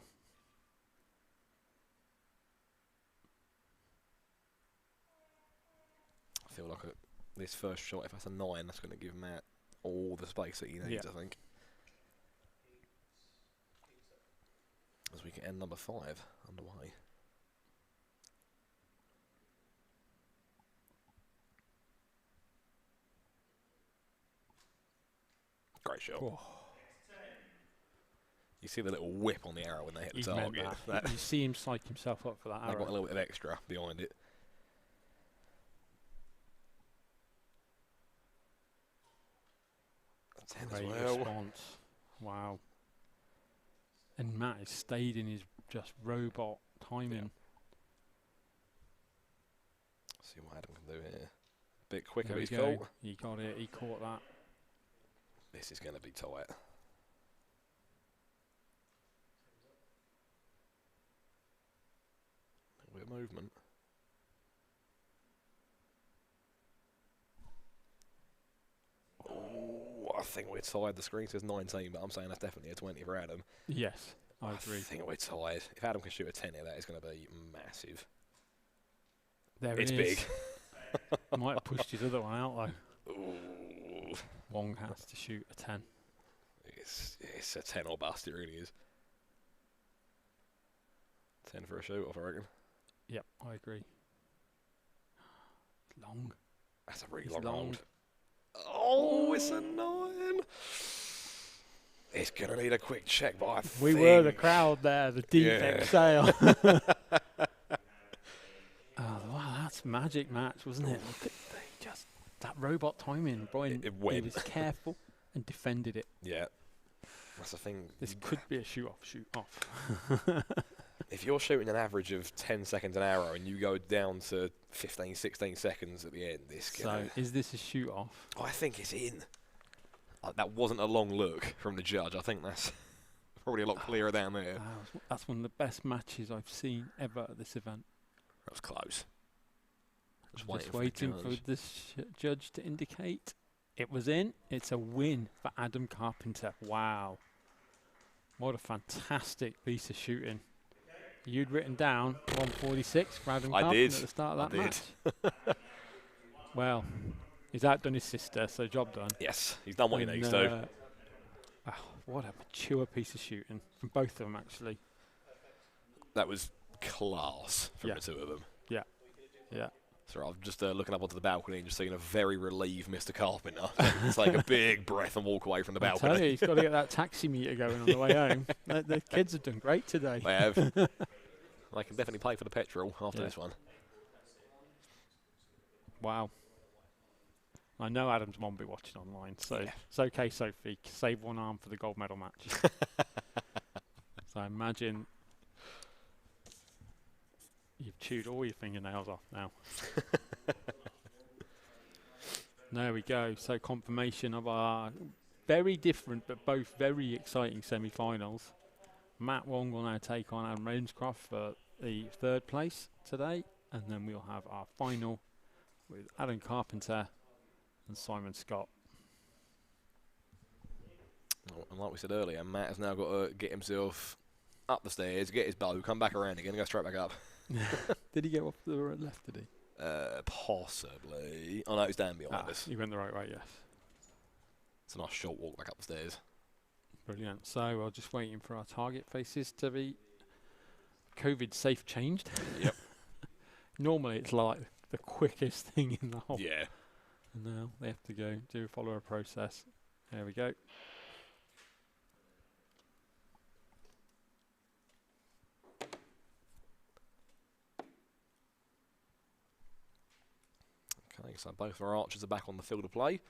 Speaker 2: I feel like this first shot, if that's a 9, that's going to give Matt all the space that he needs, I think. As we can end number 5 underway. Great shot. Oh. You see the little whip on the arrow when they hit the target.
Speaker 1: You see him psych himself up for that arrow.
Speaker 2: They got a little bit of extra behind it. A 10 as well.
Speaker 1: Response. Wow. And Matt has stayed in his just robot timing.
Speaker 2: See what Adam can do here. Bit quicker,
Speaker 1: There
Speaker 2: he's
Speaker 1: we go.
Speaker 2: caught.
Speaker 1: He got it. He caught that.
Speaker 2: This is going to be tight. A bit of movement. Oh, I think we're tied. The screen says 19, but I'm saying that's definitely a 20 for Adam.
Speaker 1: Yes, I agree.
Speaker 2: I think we're tied. If Adam can shoot a 10 here, that is going to be massive.
Speaker 1: There
Speaker 2: it's
Speaker 1: it
Speaker 2: big.
Speaker 1: is. Might have pushed his other one out though.
Speaker 2: Ooh.
Speaker 1: Wong has to shoot a 10.
Speaker 2: It's a 10 or bust, it really is. 10 for a shoot off, I reckon.
Speaker 1: Yep, I agree. It's long.
Speaker 2: That's a really long round. Oh, it's a 9. It's going to need a quick check, but
Speaker 1: we were the crowd there, the deep exhale. Oh, wow, that's magic match, wasn't it? Look at that robot timing. Brian,
Speaker 2: it went.
Speaker 1: He was careful and defended it.
Speaker 2: Yeah. That's the thing.
Speaker 1: This could be a shoot off.
Speaker 2: If you're shooting an average of 10 seconds an arrow and you go down to 15, 16 seconds at the end,
Speaker 1: So, is this a shoot off?
Speaker 2: Oh, I think it's in. That wasn't a long look from the judge. I think that's probably a lot clearer down there.
Speaker 1: That's one of the best matches I've seen ever at this event.
Speaker 2: That was close.
Speaker 1: Just waiting for the judge to indicate. It was in. It's a win for Adam Carpenter. Wow. What a fantastic piece of shooting. You'd written down 146 for Adam Carpenter at the start of that match. Well, he's outdone his sister, so job done.
Speaker 2: Yes, he's done what he needs to.
Speaker 1: What a mature piece of shooting from both of them, actually.
Speaker 2: That was class from the two of them.
Speaker 1: Yeah, yeah.
Speaker 2: So I'm just looking up onto the balcony and just seeing a very relieved Mr. Carpenter. It's like a big breath and walk away from the balcony.
Speaker 1: I tell you, he's got to get that taxi meter going on the way home. The kids have done great today.
Speaker 2: They have. They can definitely pay for the petrol after this one.
Speaker 1: Wow. I know Adam's mum will be watching online, so it's okay, Sophie. Save one arm for the gold medal match. So imagine you've chewed all your fingernails off now. There we go. So confirmation of our very different but both very exciting semi-finals. Matt Wong will now take on Adam Ramsecroft for the 3rd place today, and then we'll have our final with Adam Carpenter and Simon Scott.
Speaker 2: And like we said earlier, Matt has now got to get himself up the stairs, get his bow, come back around again, and go straight back up.
Speaker 1: Did he go off to the left, did he?
Speaker 2: Possibly. Oh no, he's down behind us.
Speaker 1: He went the right way, yes.
Speaker 2: It's a nice short walk back up the stairs.
Speaker 1: Brilliant. So we're just waiting for our target faces to be COVID safe changed.
Speaker 2: Yep.
Speaker 1: Normally it's like the quickest thing in the whole.
Speaker 2: Yeah.
Speaker 1: And now they have to follow a process. There we go.
Speaker 2: So both our archers are back on the field of play.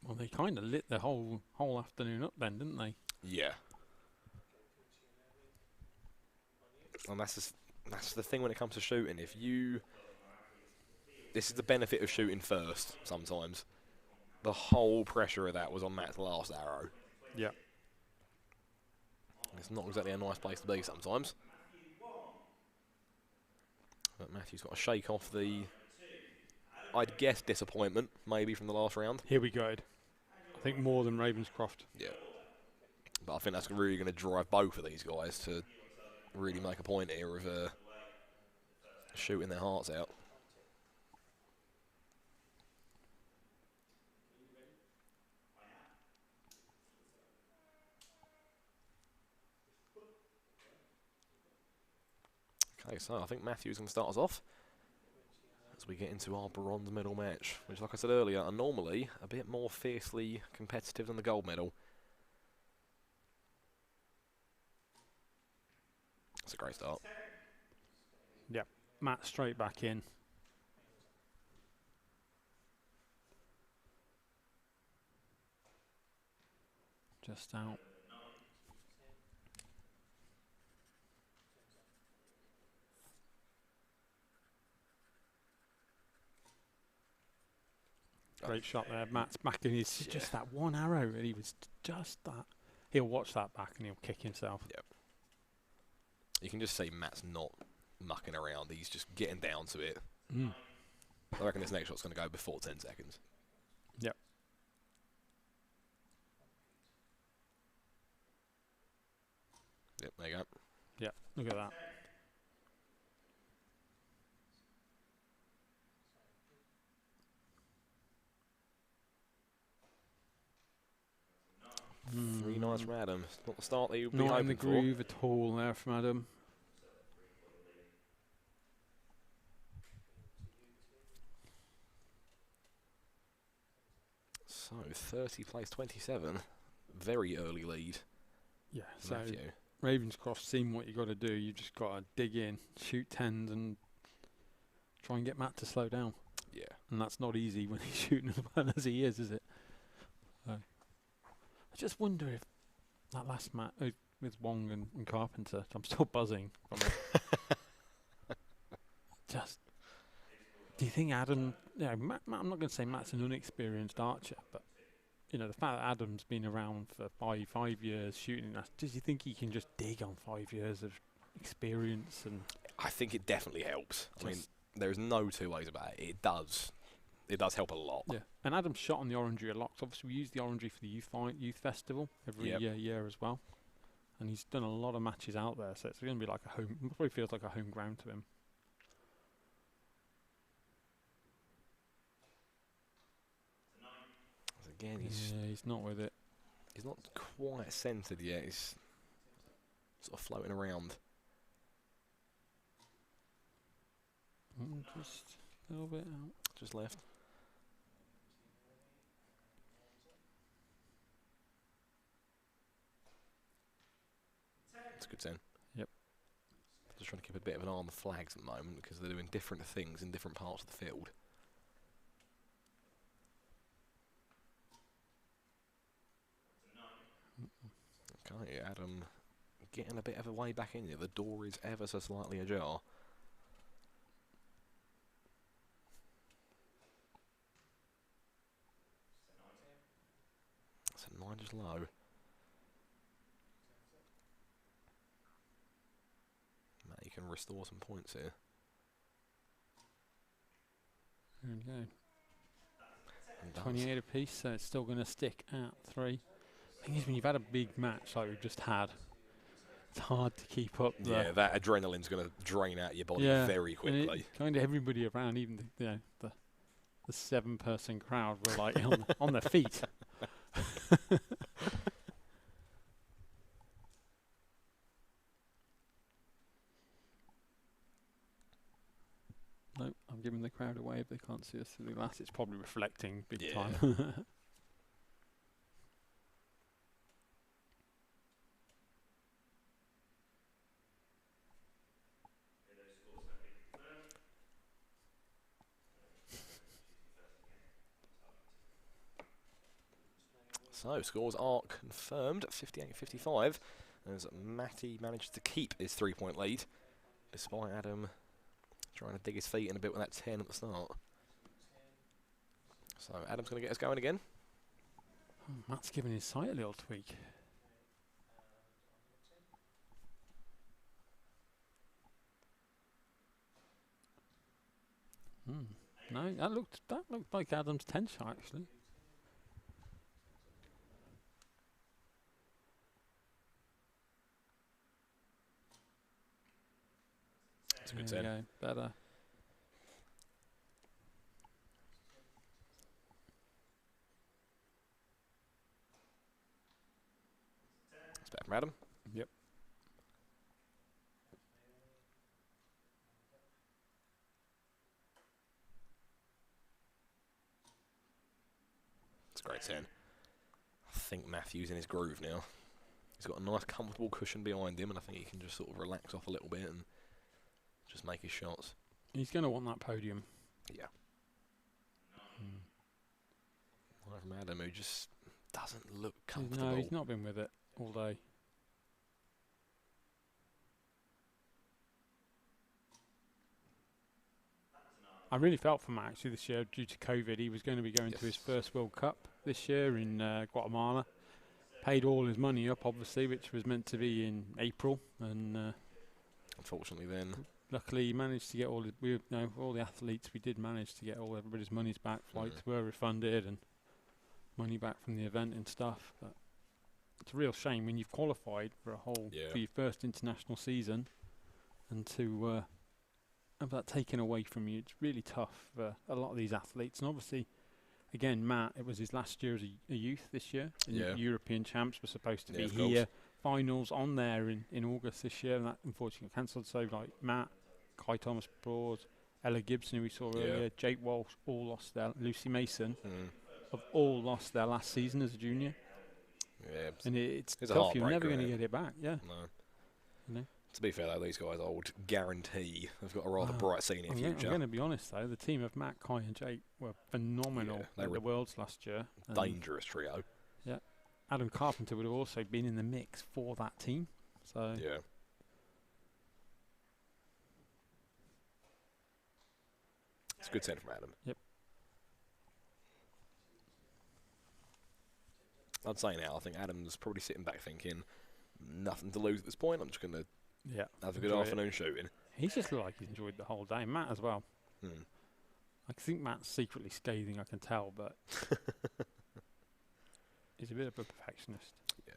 Speaker 1: Well, they kind of lit the whole afternoon up then, didn't they?
Speaker 2: Yeah. And that's the thing when it comes to shooting. This is the benefit of shooting first sometimes. The whole pressure of that was on Matt's last arrow.
Speaker 1: Yeah.
Speaker 2: It's not exactly a nice place to be sometimes. But Matthew's got to shake off the, I'd guess, disappointment, maybe, from the last round.
Speaker 1: Here we go. I think more than Ravenscroft.
Speaker 2: Yeah. But I think that's really going to drive both of these guys to really make a point here of shooting their hearts out. Okay, so I think Matthew's going to start us off as we get into our bronze medal match, which, like I said earlier, are normally a bit more fiercely competitive than the gold medal. That's a great start.
Speaker 1: Yep. Matt straight back in. Just out. Great shot there. Matt's back in. He's just that one arrow, and he was just that. He'll watch that back and he'll kick himself.
Speaker 2: Yep. You can just see Matt's not mucking around. He's just getting down to it. I reckon this next shot's going to go before 10 seconds.
Speaker 1: Yep.
Speaker 2: Yep, there you go.
Speaker 1: Yep, look at that.
Speaker 2: Three nice from Adam. Not the start that you'd be
Speaker 1: Not in
Speaker 2: hoping
Speaker 1: the
Speaker 2: for.
Speaker 1: groove at all there from Adam.
Speaker 2: So 30 plays 27. Very early lead.
Speaker 1: Yeah, so
Speaker 2: Matthew.
Speaker 1: Ravenscroft seen what you got to do. You just got to dig in, shoot tens, and try and get Matt to slow down.
Speaker 2: Yeah.
Speaker 1: And that's not easy when he's shooting as well as he is it? I just wonder if that last match with Wong and Carpenter, I'm still buzzing from it. Just, do you think Adam, Matt, I'm not going to say Matt's an unexperienced archer, but you know, the fact that Adam's been around for five years shooting that, does you think he can just dig on 5 years of experience? And
Speaker 2: I think it definitely helps. I mean, there's no two ways about it. It does. It does help a lot.
Speaker 1: Yeah, and Adam's shot on the Orangery a lot. Obviously, we use the Orangery for the youth festival every year as well, and he's done a lot of matches out there. So it's going to be like a home. It probably feels like a home ground to him.
Speaker 2: Again, he's
Speaker 1: not with it.
Speaker 2: He's not quite centred yet. He's sort of floating around.
Speaker 1: Just a little bit out.
Speaker 2: Just left. It's a good 10.
Speaker 1: Yep.
Speaker 2: Just trying to keep a bit of an eye on the flags at the moment because they're doing different things in different parts of the field. Okay, Adam getting a bit of a way back in here. The door is ever so slightly ajar. That's a 9 just low. Matt, you can restore some points here.
Speaker 1: There we go. 28 apiece, so it's still going to stick at 3. Thing is, when you've had a big match like we've just had, it's hard to keep up.
Speaker 2: Yeah, that adrenaline's going to drain out your body very quickly.
Speaker 1: Kind of everybody around, even the 7-person crowd, were like on their feet. Nope, I'm giving the crowd away if they can't see us through the glass. It's probably reflecting big time.
Speaker 2: So, scores are confirmed, 58-55, as Matty managed to keep his 3-point lead, despite Adam trying to dig his feet in a bit with that 10 at the start. So, Adam's going to get us going again.
Speaker 1: Oh, Matt's giving his sight a little tweak. No, that looked like Adam's 10 shot actually.
Speaker 2: It's a good 10.
Speaker 1: Better.
Speaker 2: It's better from Adam.
Speaker 1: Yep.
Speaker 2: It's a great 10. I think Matthew's in his groove now. He's got a nice comfortable cushion behind him, and I think he can just sort of relax off a little bit and just make his shots.
Speaker 1: He's going to want that podium.
Speaker 2: Yeah. Like from Adam, who just doesn't look comfortable.
Speaker 1: No, he's not been with it all day. I really felt for Matt actually this year due to COVID. He was going to be going to his first World Cup this year in Guatemala. Paid all his money up, obviously, which was meant to be in April, and
Speaker 2: unfortunately, then
Speaker 1: luckily he managed to get all all the athletes. We did manage to get all everybody's monies back. Flights were refunded and money back from the event and stuff. But it's a real shame when you've qualified for a whole for your first international season, and to have that taken away from you. It's really tough for a lot of these athletes, and obviously. Again, Matt, it was his last year as a youth this year. European champs were supposed to be here. Finals on there in August this year, and that unfortunately got cancelled. So, like Matt, Kai Thomas Broad, Ella Gibson, who we saw earlier, Jake Walsh, all lost their, Lucy Mason, have all lost their last season as a junior.
Speaker 2: Yeah,
Speaker 1: and it's tough. You're never going to get it back. Yeah.
Speaker 2: No.
Speaker 1: You know?
Speaker 2: To be fair, though, these guys, I would guarantee, have got a rather bright senior future.
Speaker 1: I'm going to be honest, though. The team of Matt, Kai and Jake were phenomenal at the Worlds last year.
Speaker 2: Dangerous trio.
Speaker 1: Yeah. Adam Carpenter would have also been in the mix for that team. So
Speaker 2: yeah. It's a good send from Adam.
Speaker 1: Yep.
Speaker 2: I'd say now, I think Adam's probably sitting back thinking, nothing to lose at this point. I'm just going to have a good afternoon shooting.
Speaker 1: He's just looked like he's enjoyed the whole day. Matt as well. I think Matt's secretly scathing, I can tell, but he's a bit of a perfectionist.
Speaker 2: Yeah.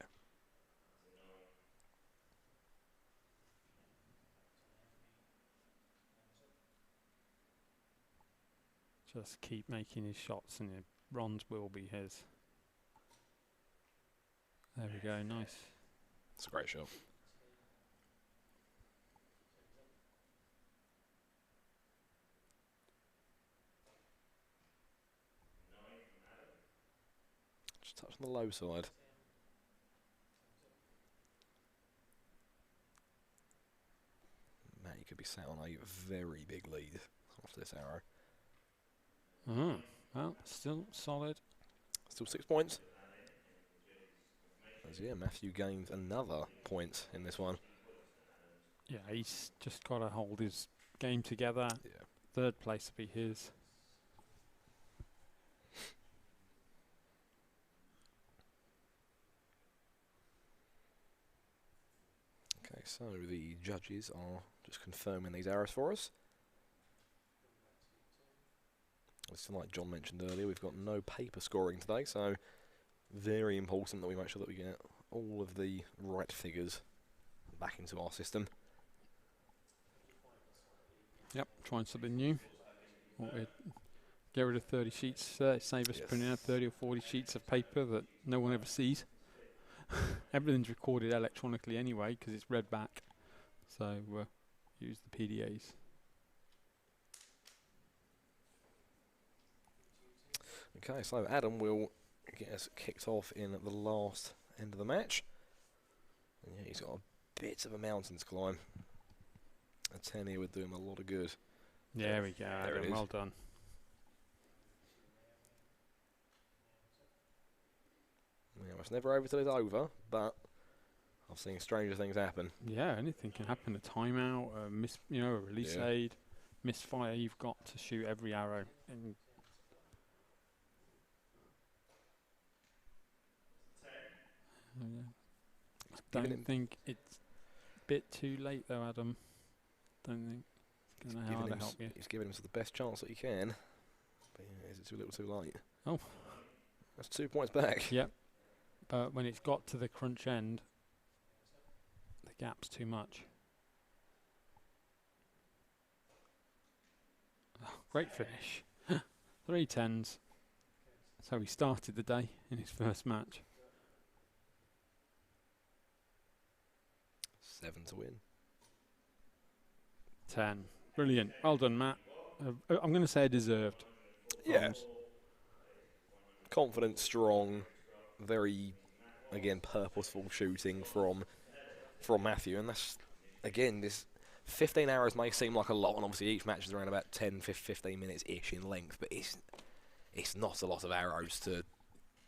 Speaker 1: Just keep making his shots and the bronze will be his. There we go, nice.
Speaker 2: It's a great shot. Just touch on the low side. Matt, you could be sat on a very big lead after this arrow.
Speaker 1: Well, still solid.
Speaker 2: Still 6 points. As Matthew gains another point in this one.
Speaker 1: Yeah, he's just got to hold his game together.
Speaker 2: Yeah.
Speaker 1: Third place will be his.
Speaker 2: Okay, so the judges are just confirming these arrows for us. It's like John mentioned earlier, we've got no paper scoring today, so very important that we make sure that we get all of the right figures back into our system.
Speaker 1: Yep, trying something new. Get rid of 30 sheets, save us printing out 30 or 40 sheets of paper that no one ever sees. Everything's recorded electronically anyway because it's read back. So use the PDAs.
Speaker 2: Okay, so Adam will get us kicked off in the last end of the match. And yeah, he's got a bit of a mountain to climb. A 10 here would do him a lot of good.
Speaker 1: There we go, Adam, well done.
Speaker 2: It's never over till it's over, but I've seen stranger things happen.
Speaker 1: Yeah, anything can happen. A timeout, a release aid, misfire. You've got to shoot every arrow. And I don't think it's a bit too late though, Adam. Don't think it's going to know how to help you.
Speaker 2: He's giving him the best chance that he can. But yeah, is it too little too late?
Speaker 1: Oh.
Speaker 2: That's 2 points back.
Speaker 1: Yep. But when it's got to the crunch end, the gap's too much. Oh, great finish. 3 10s. That's how he started the day in his first match.
Speaker 2: 7 to win.
Speaker 1: 10. Brilliant. Well done, Matt. I'm going to say deserved.
Speaker 2: Yeah. Confident, strong, very, again, purposeful shooting from Matthew. And that's, again, this 15 hours may seem like a lot, and obviously each match is around about 10, 15 minutes-ish in length, but it's not a lot of arrows to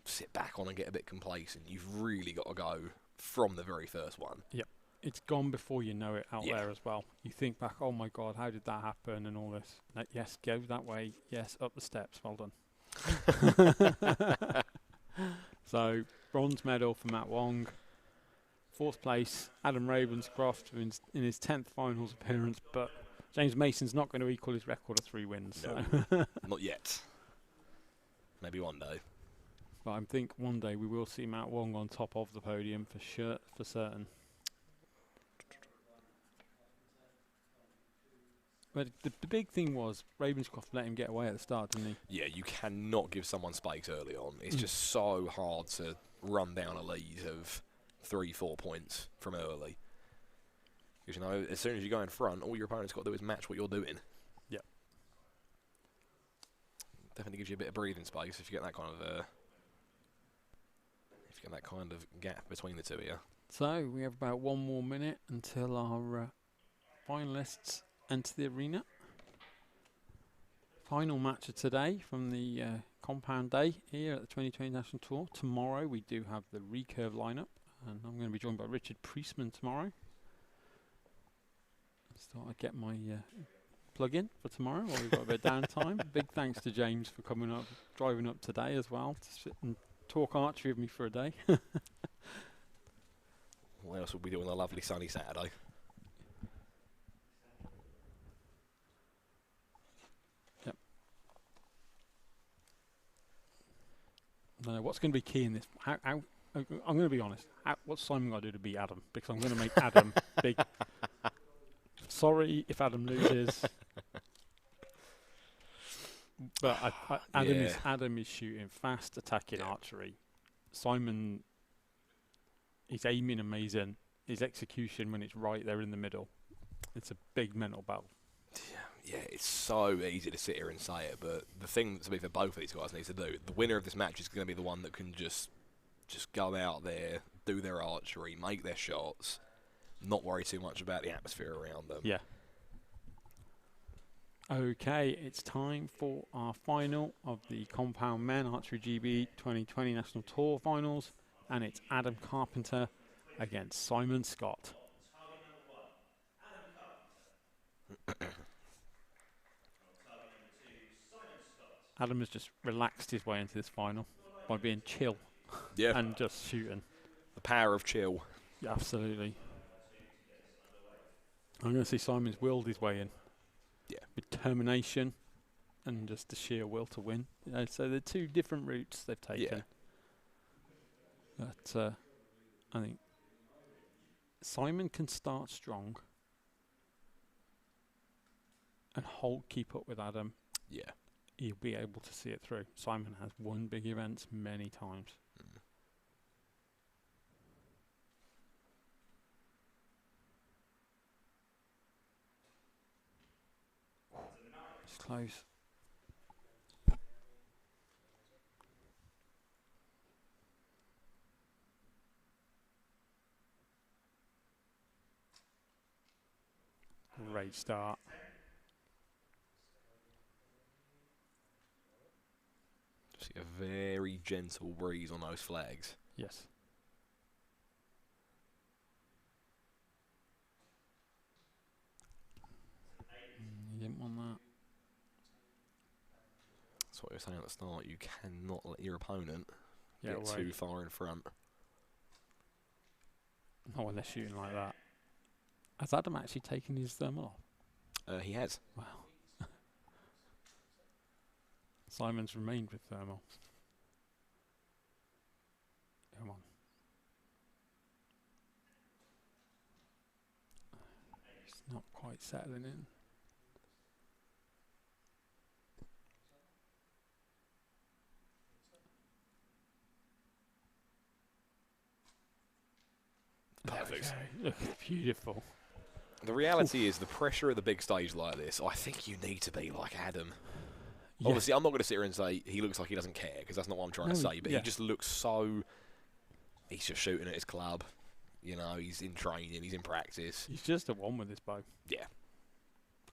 Speaker 2: sit back on and get a bit complacent. You've really got to go from the very first one. Yep.
Speaker 1: It's gone before you know it out there as well. You think back, oh my God, how did that happen and all this. Yes, go that way. Yes, up the steps. Well done. So, bronze medal for Matt Wong. 4th place, Adam Ravenscroft in his 10th finals appearance, but James Mason's not going to equal his record of 3 wins.
Speaker 2: No,
Speaker 1: so.
Speaker 2: Not yet. Maybe one day.
Speaker 1: But I think one day we will see Matt Wong on top of the podium for certain. But the big thing was Ravenscroft let him get away at the start, didn't he?
Speaker 2: Yeah, you cannot give someone space early on. It's just so hard to run down a lead of 3-4 points from early. Because, you know, as soon as you go in front, all your opponent's got to do is match what you're doing.
Speaker 1: Yep.
Speaker 2: Definitely gives you a bit of breathing space if you get that kind of gap between the two here.
Speaker 1: So we have about 1 more minute until our finalists enter the arena. Final match of today from the compound day here at the 2020 National Tour. Tomorrow we do have the recurve lineup, and I'm going to be joined by Richard Priestman tomorrow. Just thought I'd get my plug in for tomorrow while we've got a bit of downtime. Big thanks to James for coming up, driving up today as well to sit and talk archery with me for a day.
Speaker 2: What else will we do on a lovely sunny Saturday?
Speaker 1: What's going to be key in this? I'm going to be honest. What's Simon got to do to beat Adam? Because I'm going to make Adam big. Sorry if Adam loses. But Adam is shooting fast, attacking archery. Simon, he's aiming amazing. His execution, when it's right there in the middle, it's a big mental battle.
Speaker 2: Yeah, it's so easy to sit here and say it, but the thing to be for both of these guys needs to do, the winner of this match is going to be the one that can just go out there, do their archery, make their shots, not worry too much about the atmosphere around them.
Speaker 1: Yeah. Okay, it's time for our final of the Compound Men Archery GB 2020 National Tour Finals, and it's Adam Carpenter against Simon Scott. Adam has just relaxed his way into this final by being chill and just shooting.
Speaker 2: The power of chill.
Speaker 1: Yeah, absolutely. I'm going to see Simon's willed his way in.
Speaker 2: Yeah.
Speaker 1: Determination and just the sheer will to win. So they're 2 different routes they've taken. Yeah. But I think Simon can start strong and keep up with Adam.
Speaker 2: Yeah.
Speaker 1: He'll be able to see it through. Simon has won big events many times. It's close. Great start.
Speaker 2: Just a very gentle breeze on those flags.
Speaker 1: Yes. You didn't want that.
Speaker 2: That's what you were saying at the start. You cannot let your opponent
Speaker 1: Yeah,
Speaker 2: get too far in front.
Speaker 1: Not when they're shooting like that. Has Adam actually taken his thermal off?
Speaker 2: He has.
Speaker 1: Wow. Simon's remained with thermal. Come on. He's not quite settling in.
Speaker 2: Perfect.
Speaker 1: Look, beautiful.
Speaker 2: The reality is, the pressure of the big stage like this, I think you need to be like Adam.
Speaker 1: Yeah.
Speaker 2: Obviously, I'm not going to sit here and say he looks like he doesn't care, because that's not what I'm trying to say, but he just looks so... He's just shooting at his club. You know, he's in training, he's in practice.
Speaker 1: He's just a one with this bow.
Speaker 2: Yeah.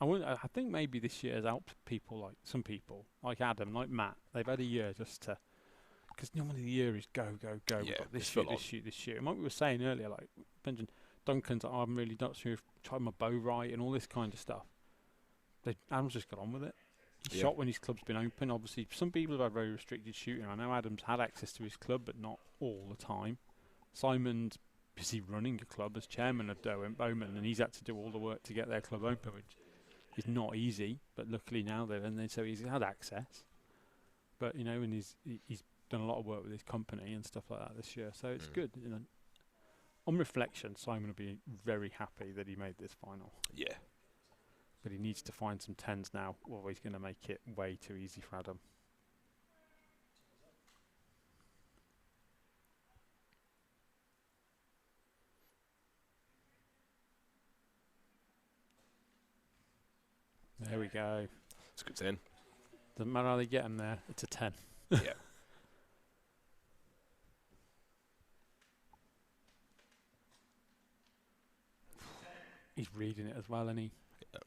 Speaker 1: I think maybe this year has helped people, like some people, like Adam, like Matt. They've had a year just to... Because normally the year is go, go, go.
Speaker 2: Yeah,
Speaker 1: This shoot, this shoot, this shoot. And what we were saying earlier, like, mentioned Duncan's, I'm really not sure if I tried my bow right and all this kind of stuff. Adam's just got on with it. He shot when his club's been open. Obviously, some people have had very restricted shooting. I know Adam's had access to his club, but not all the time. Simon's busy running a club as chairman of Bowman, and he's had to do all the work to get their club open, which is not easy. But luckily now so he's had access. But you know, and he's done a lot of work with his company and stuff like that this year, so it's good. You know, on reflection, Simon will be very happy that he made this final.
Speaker 2: Yeah.
Speaker 1: But he needs to find some 10s now, or he's going to make it way too easy for Adam. There we go.
Speaker 2: It's a good 10.
Speaker 1: Doesn't matter how they get him there, it's a 10.
Speaker 2: Yeah.
Speaker 1: He's reading it as well, isn't he?
Speaker 2: Yeah.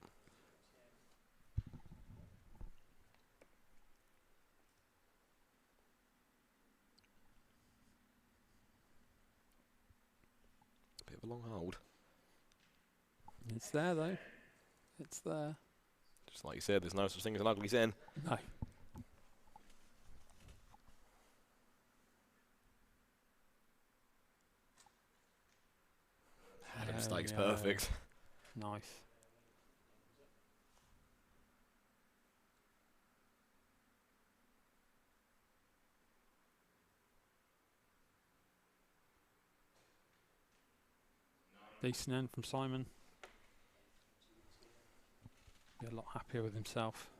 Speaker 2: Bit of a long hold.
Speaker 1: It's there, though. It's there.
Speaker 2: Just like you said, there's no such thing as an ugly 10.
Speaker 1: No.
Speaker 2: Adam stakes perfect.
Speaker 1: Nice. Decent end from Simon. Be a lot happier with himself.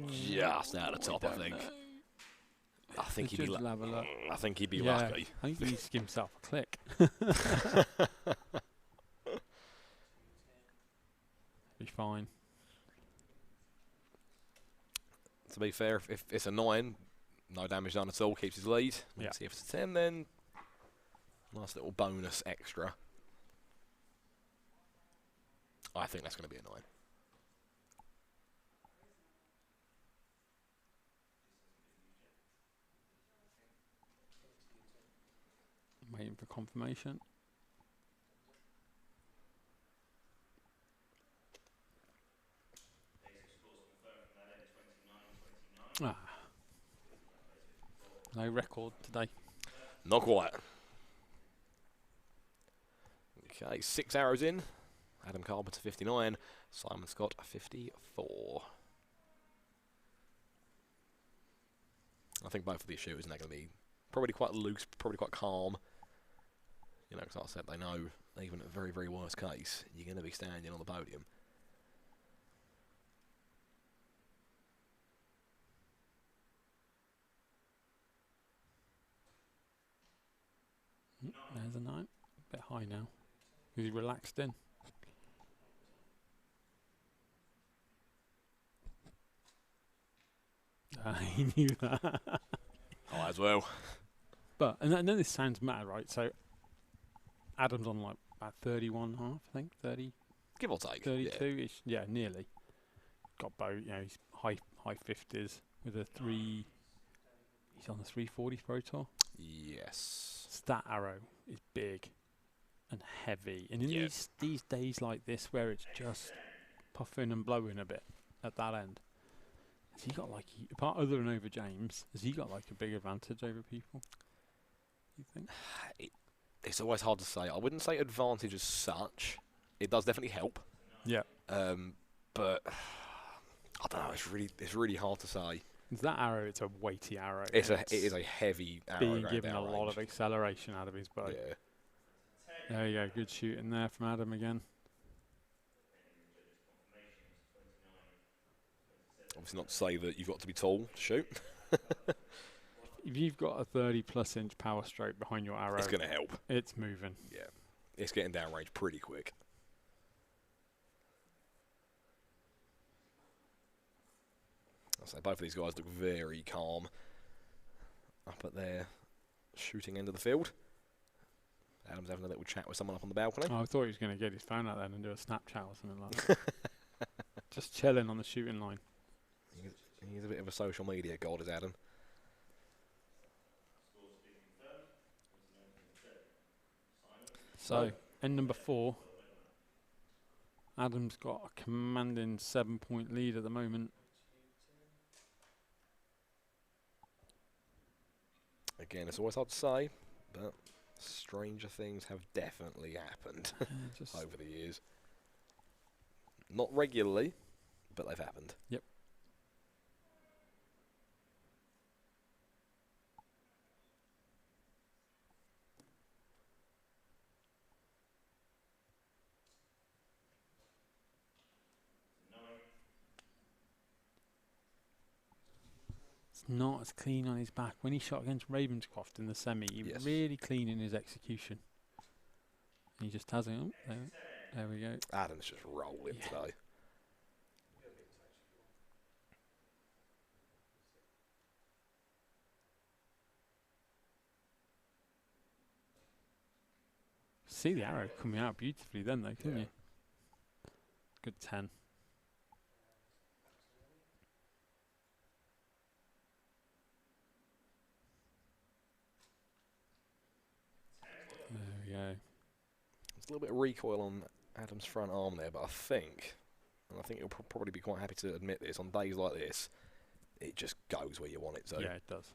Speaker 2: Just out of the top, I think. I think he'd be I think he'd be lucky.
Speaker 1: I think he needs to give himself a click. Be fine.
Speaker 2: To be fair, if it's a 9, no damage done at all, keeps his lead.
Speaker 1: Yeah.
Speaker 2: See if it's a 10, then nice little bonus extra. I think that's going to be a 9.
Speaker 1: Waiting for confirmation. No record today.
Speaker 2: Not quite. Okay, 6 arrows in. Adam Carpenter 59, Simon Scott 54. I think both of these shooters are going to be probably quite loose, probably quite calm. You know, because like I said, they know even at very, very worst case, you're going to be standing on the podium.
Speaker 1: There's a 9. A bit high now. He's relaxed in. He knew that.
Speaker 2: Oh, as well.
Speaker 1: But, and I know this sounds mad, right? So, Adam's on like about 31 half, I think. 30.
Speaker 2: Give or take.
Speaker 1: 32-ish. Yeah, nearly. Got bow, you know, he's high 50s with a 3. He's on the 340 Pro Tour.
Speaker 2: Yes.
Speaker 1: That arrow is big and heavy, and in these days like this where it's just puffing and blowing a bit at that end, has he got like, apart other than over James, has he got like a big advantage over people, you think?
Speaker 2: It's always hard to say. I wouldn't say advantage as such. It does definitely help.
Speaker 1: Yeah.
Speaker 2: But I don't know. It's really hard to say.
Speaker 1: That arrow, it's a weighty arrow.
Speaker 2: It is a heavy arrow.
Speaker 1: Being given a lot of acceleration out of his bow.
Speaker 2: Yeah.
Speaker 1: There you go. Good shooting there from Adam again.
Speaker 2: Obviously, not to say that you've got to be tall to shoot.
Speaker 1: If you've got a 30+ inch power stroke behind your arrow,
Speaker 2: it's going to help.
Speaker 1: It's moving.
Speaker 2: Yeah. It's getting downrange pretty quick. So both of these guys look very calm up at their shooting end of the field. Adam's having a little chat with someone up on the balcony.
Speaker 1: Oh, I thought he was going to get his phone out then and do a Snapchat or something like that. Just chilling on the shooting line.
Speaker 2: He's a bit of a social media god, is Adam.
Speaker 1: So, end number 4. Adam's got a commanding 7-point lead at the moment.
Speaker 2: Again, it's always hard to say, but stranger things have definitely happened over the years. Not regularly, but they've happened.
Speaker 1: Yep. Not as clean on his back. When he shot against Ravenscroft in the semi, he was really clean in his execution. And he just has it. Oh, there we go.
Speaker 2: Adam's just rolling today.
Speaker 1: See the arrow coming out beautifully then, though, couldn't you? Good 10. There we go.
Speaker 2: There's a little bit of recoil on Adam's front arm there, but I think he'll probably be quite happy to admit this, on days like this, it just goes where you want it to.
Speaker 1: Yeah, it does.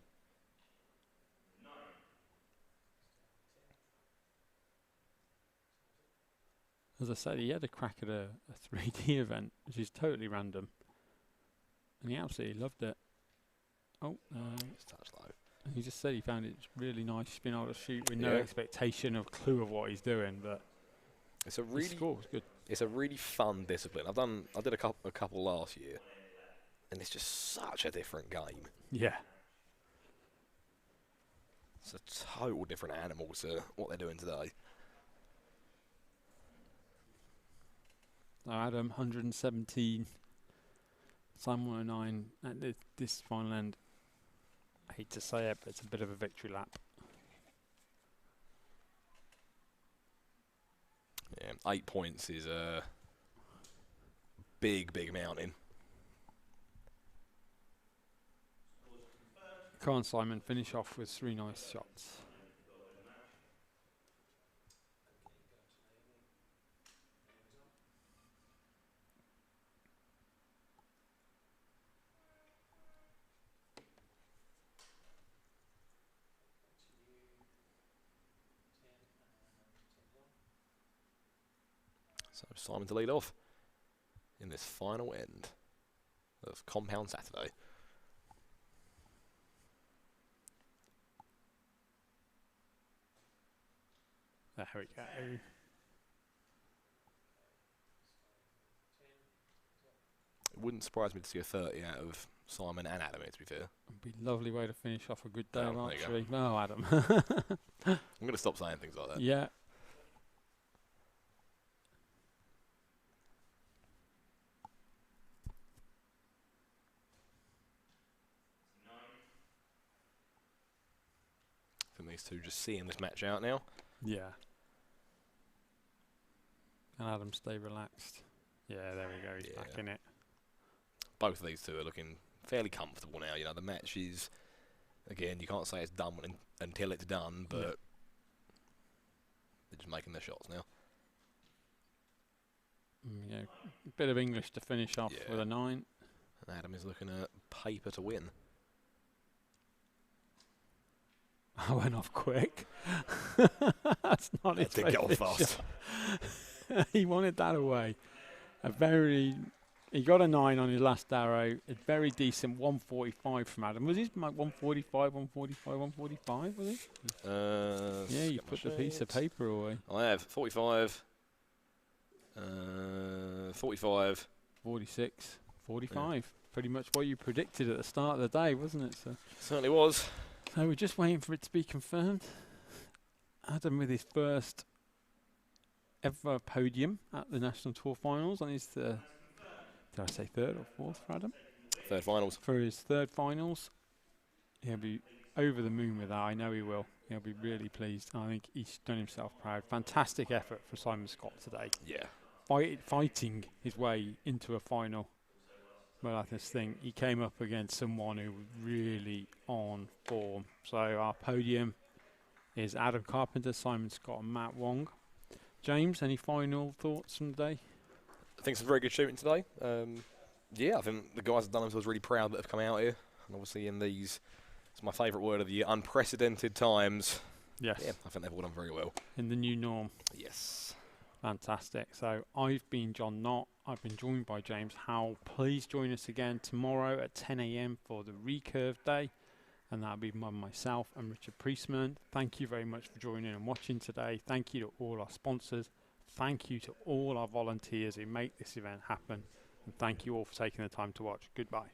Speaker 1: As I said, he had a crack at a 3D event, which is totally random. And he absolutely loved it. Oh,
Speaker 2: it's touch low.
Speaker 1: He just said he found it really nice. He's been able to shoot with no expectation of clue of what he's doing, but
Speaker 2: it's a really
Speaker 1: good.
Speaker 2: It's a really fun discipline. I did a couple last year, and it's just such a different game.
Speaker 1: Yeah.
Speaker 2: It's a total different animal to what they're doing today.
Speaker 1: So Adam, 117. Simon 109 at this final end. I hate to say it, but it's a bit of a victory lap.
Speaker 2: Yeah, 8 points is a big mountain.
Speaker 1: Come on, Simon, finish off with 3 nice shots.
Speaker 2: So Simon to lead off in this final end of Compound Saturday.
Speaker 1: There we go.
Speaker 2: It wouldn't surprise me to see a 30 out of Simon and Adam, to be fair.
Speaker 1: It'd be a lovely way to finish off a good day of
Speaker 2: there you
Speaker 1: archery. No, Adam.
Speaker 2: I'm going to stop saying things like that.
Speaker 1: Yeah.
Speaker 2: I think these two just seeing this match out now.
Speaker 1: Yeah. And Adam, stay relaxed. Yeah, there we go. He's back in it.
Speaker 2: both of these two are looking fairly comfortable now. You know, the match is, again, you can't say it's done until it's done, but they're just making their shots now.
Speaker 1: Yeah, a bit of English to finish off with a 9.
Speaker 2: And Adam is looking at paper to win.
Speaker 1: I went off quick. That's not his
Speaker 2: Didn't get off
Speaker 1: favourite
Speaker 2: fast.
Speaker 1: shot. He wanted that away. He got a 9 on his last arrow. A very decent 145 from Adam. Was his 145, 145, 145, was he? Yeah, you put the piece of paper away.
Speaker 2: I have 45, 45.
Speaker 1: 46, 45. Yeah. Pretty much what you predicted at the start of the day, wasn't it? So
Speaker 2: Certainly was.
Speaker 1: So we're just waiting for it to be confirmed. Adam with his first ever podium at the National Tour Finals on his, did I say third or fourth for Adam?
Speaker 2: Third finals.
Speaker 1: For his third finals. He'll be over the moon with that. I know he will. He'll be really pleased. I think he's done himself proud. Fantastic effort for Simon Scott today.
Speaker 2: Yeah.
Speaker 1: Fighting his way into a final. Well, I just think he came up against someone who was really on form. So our podium is Adam Carpenter, Simon Scott and Matt Wong. James, any final thoughts from the day?
Speaker 2: I think some very good shooting today. Yeah, I think the guys have done themselves really proud that have come out here. And obviously in these, it's my favourite word of the year, unprecedented times.
Speaker 1: Yes.
Speaker 2: Yeah, I think they've all done very well.
Speaker 1: In the new norm.
Speaker 2: Yes.
Speaker 1: Fantastic. So I've been John Knott. I've been joined by James Howell. Please join us again tomorrow at 10 a.m. for the recurve day. And that'll be myself and Richard Priestman. Thank you very much for joining and watching today. Thank you to all our sponsors. Thank you to all our volunteers who make this event happen. And thank you all for taking the time to watch. Goodbye.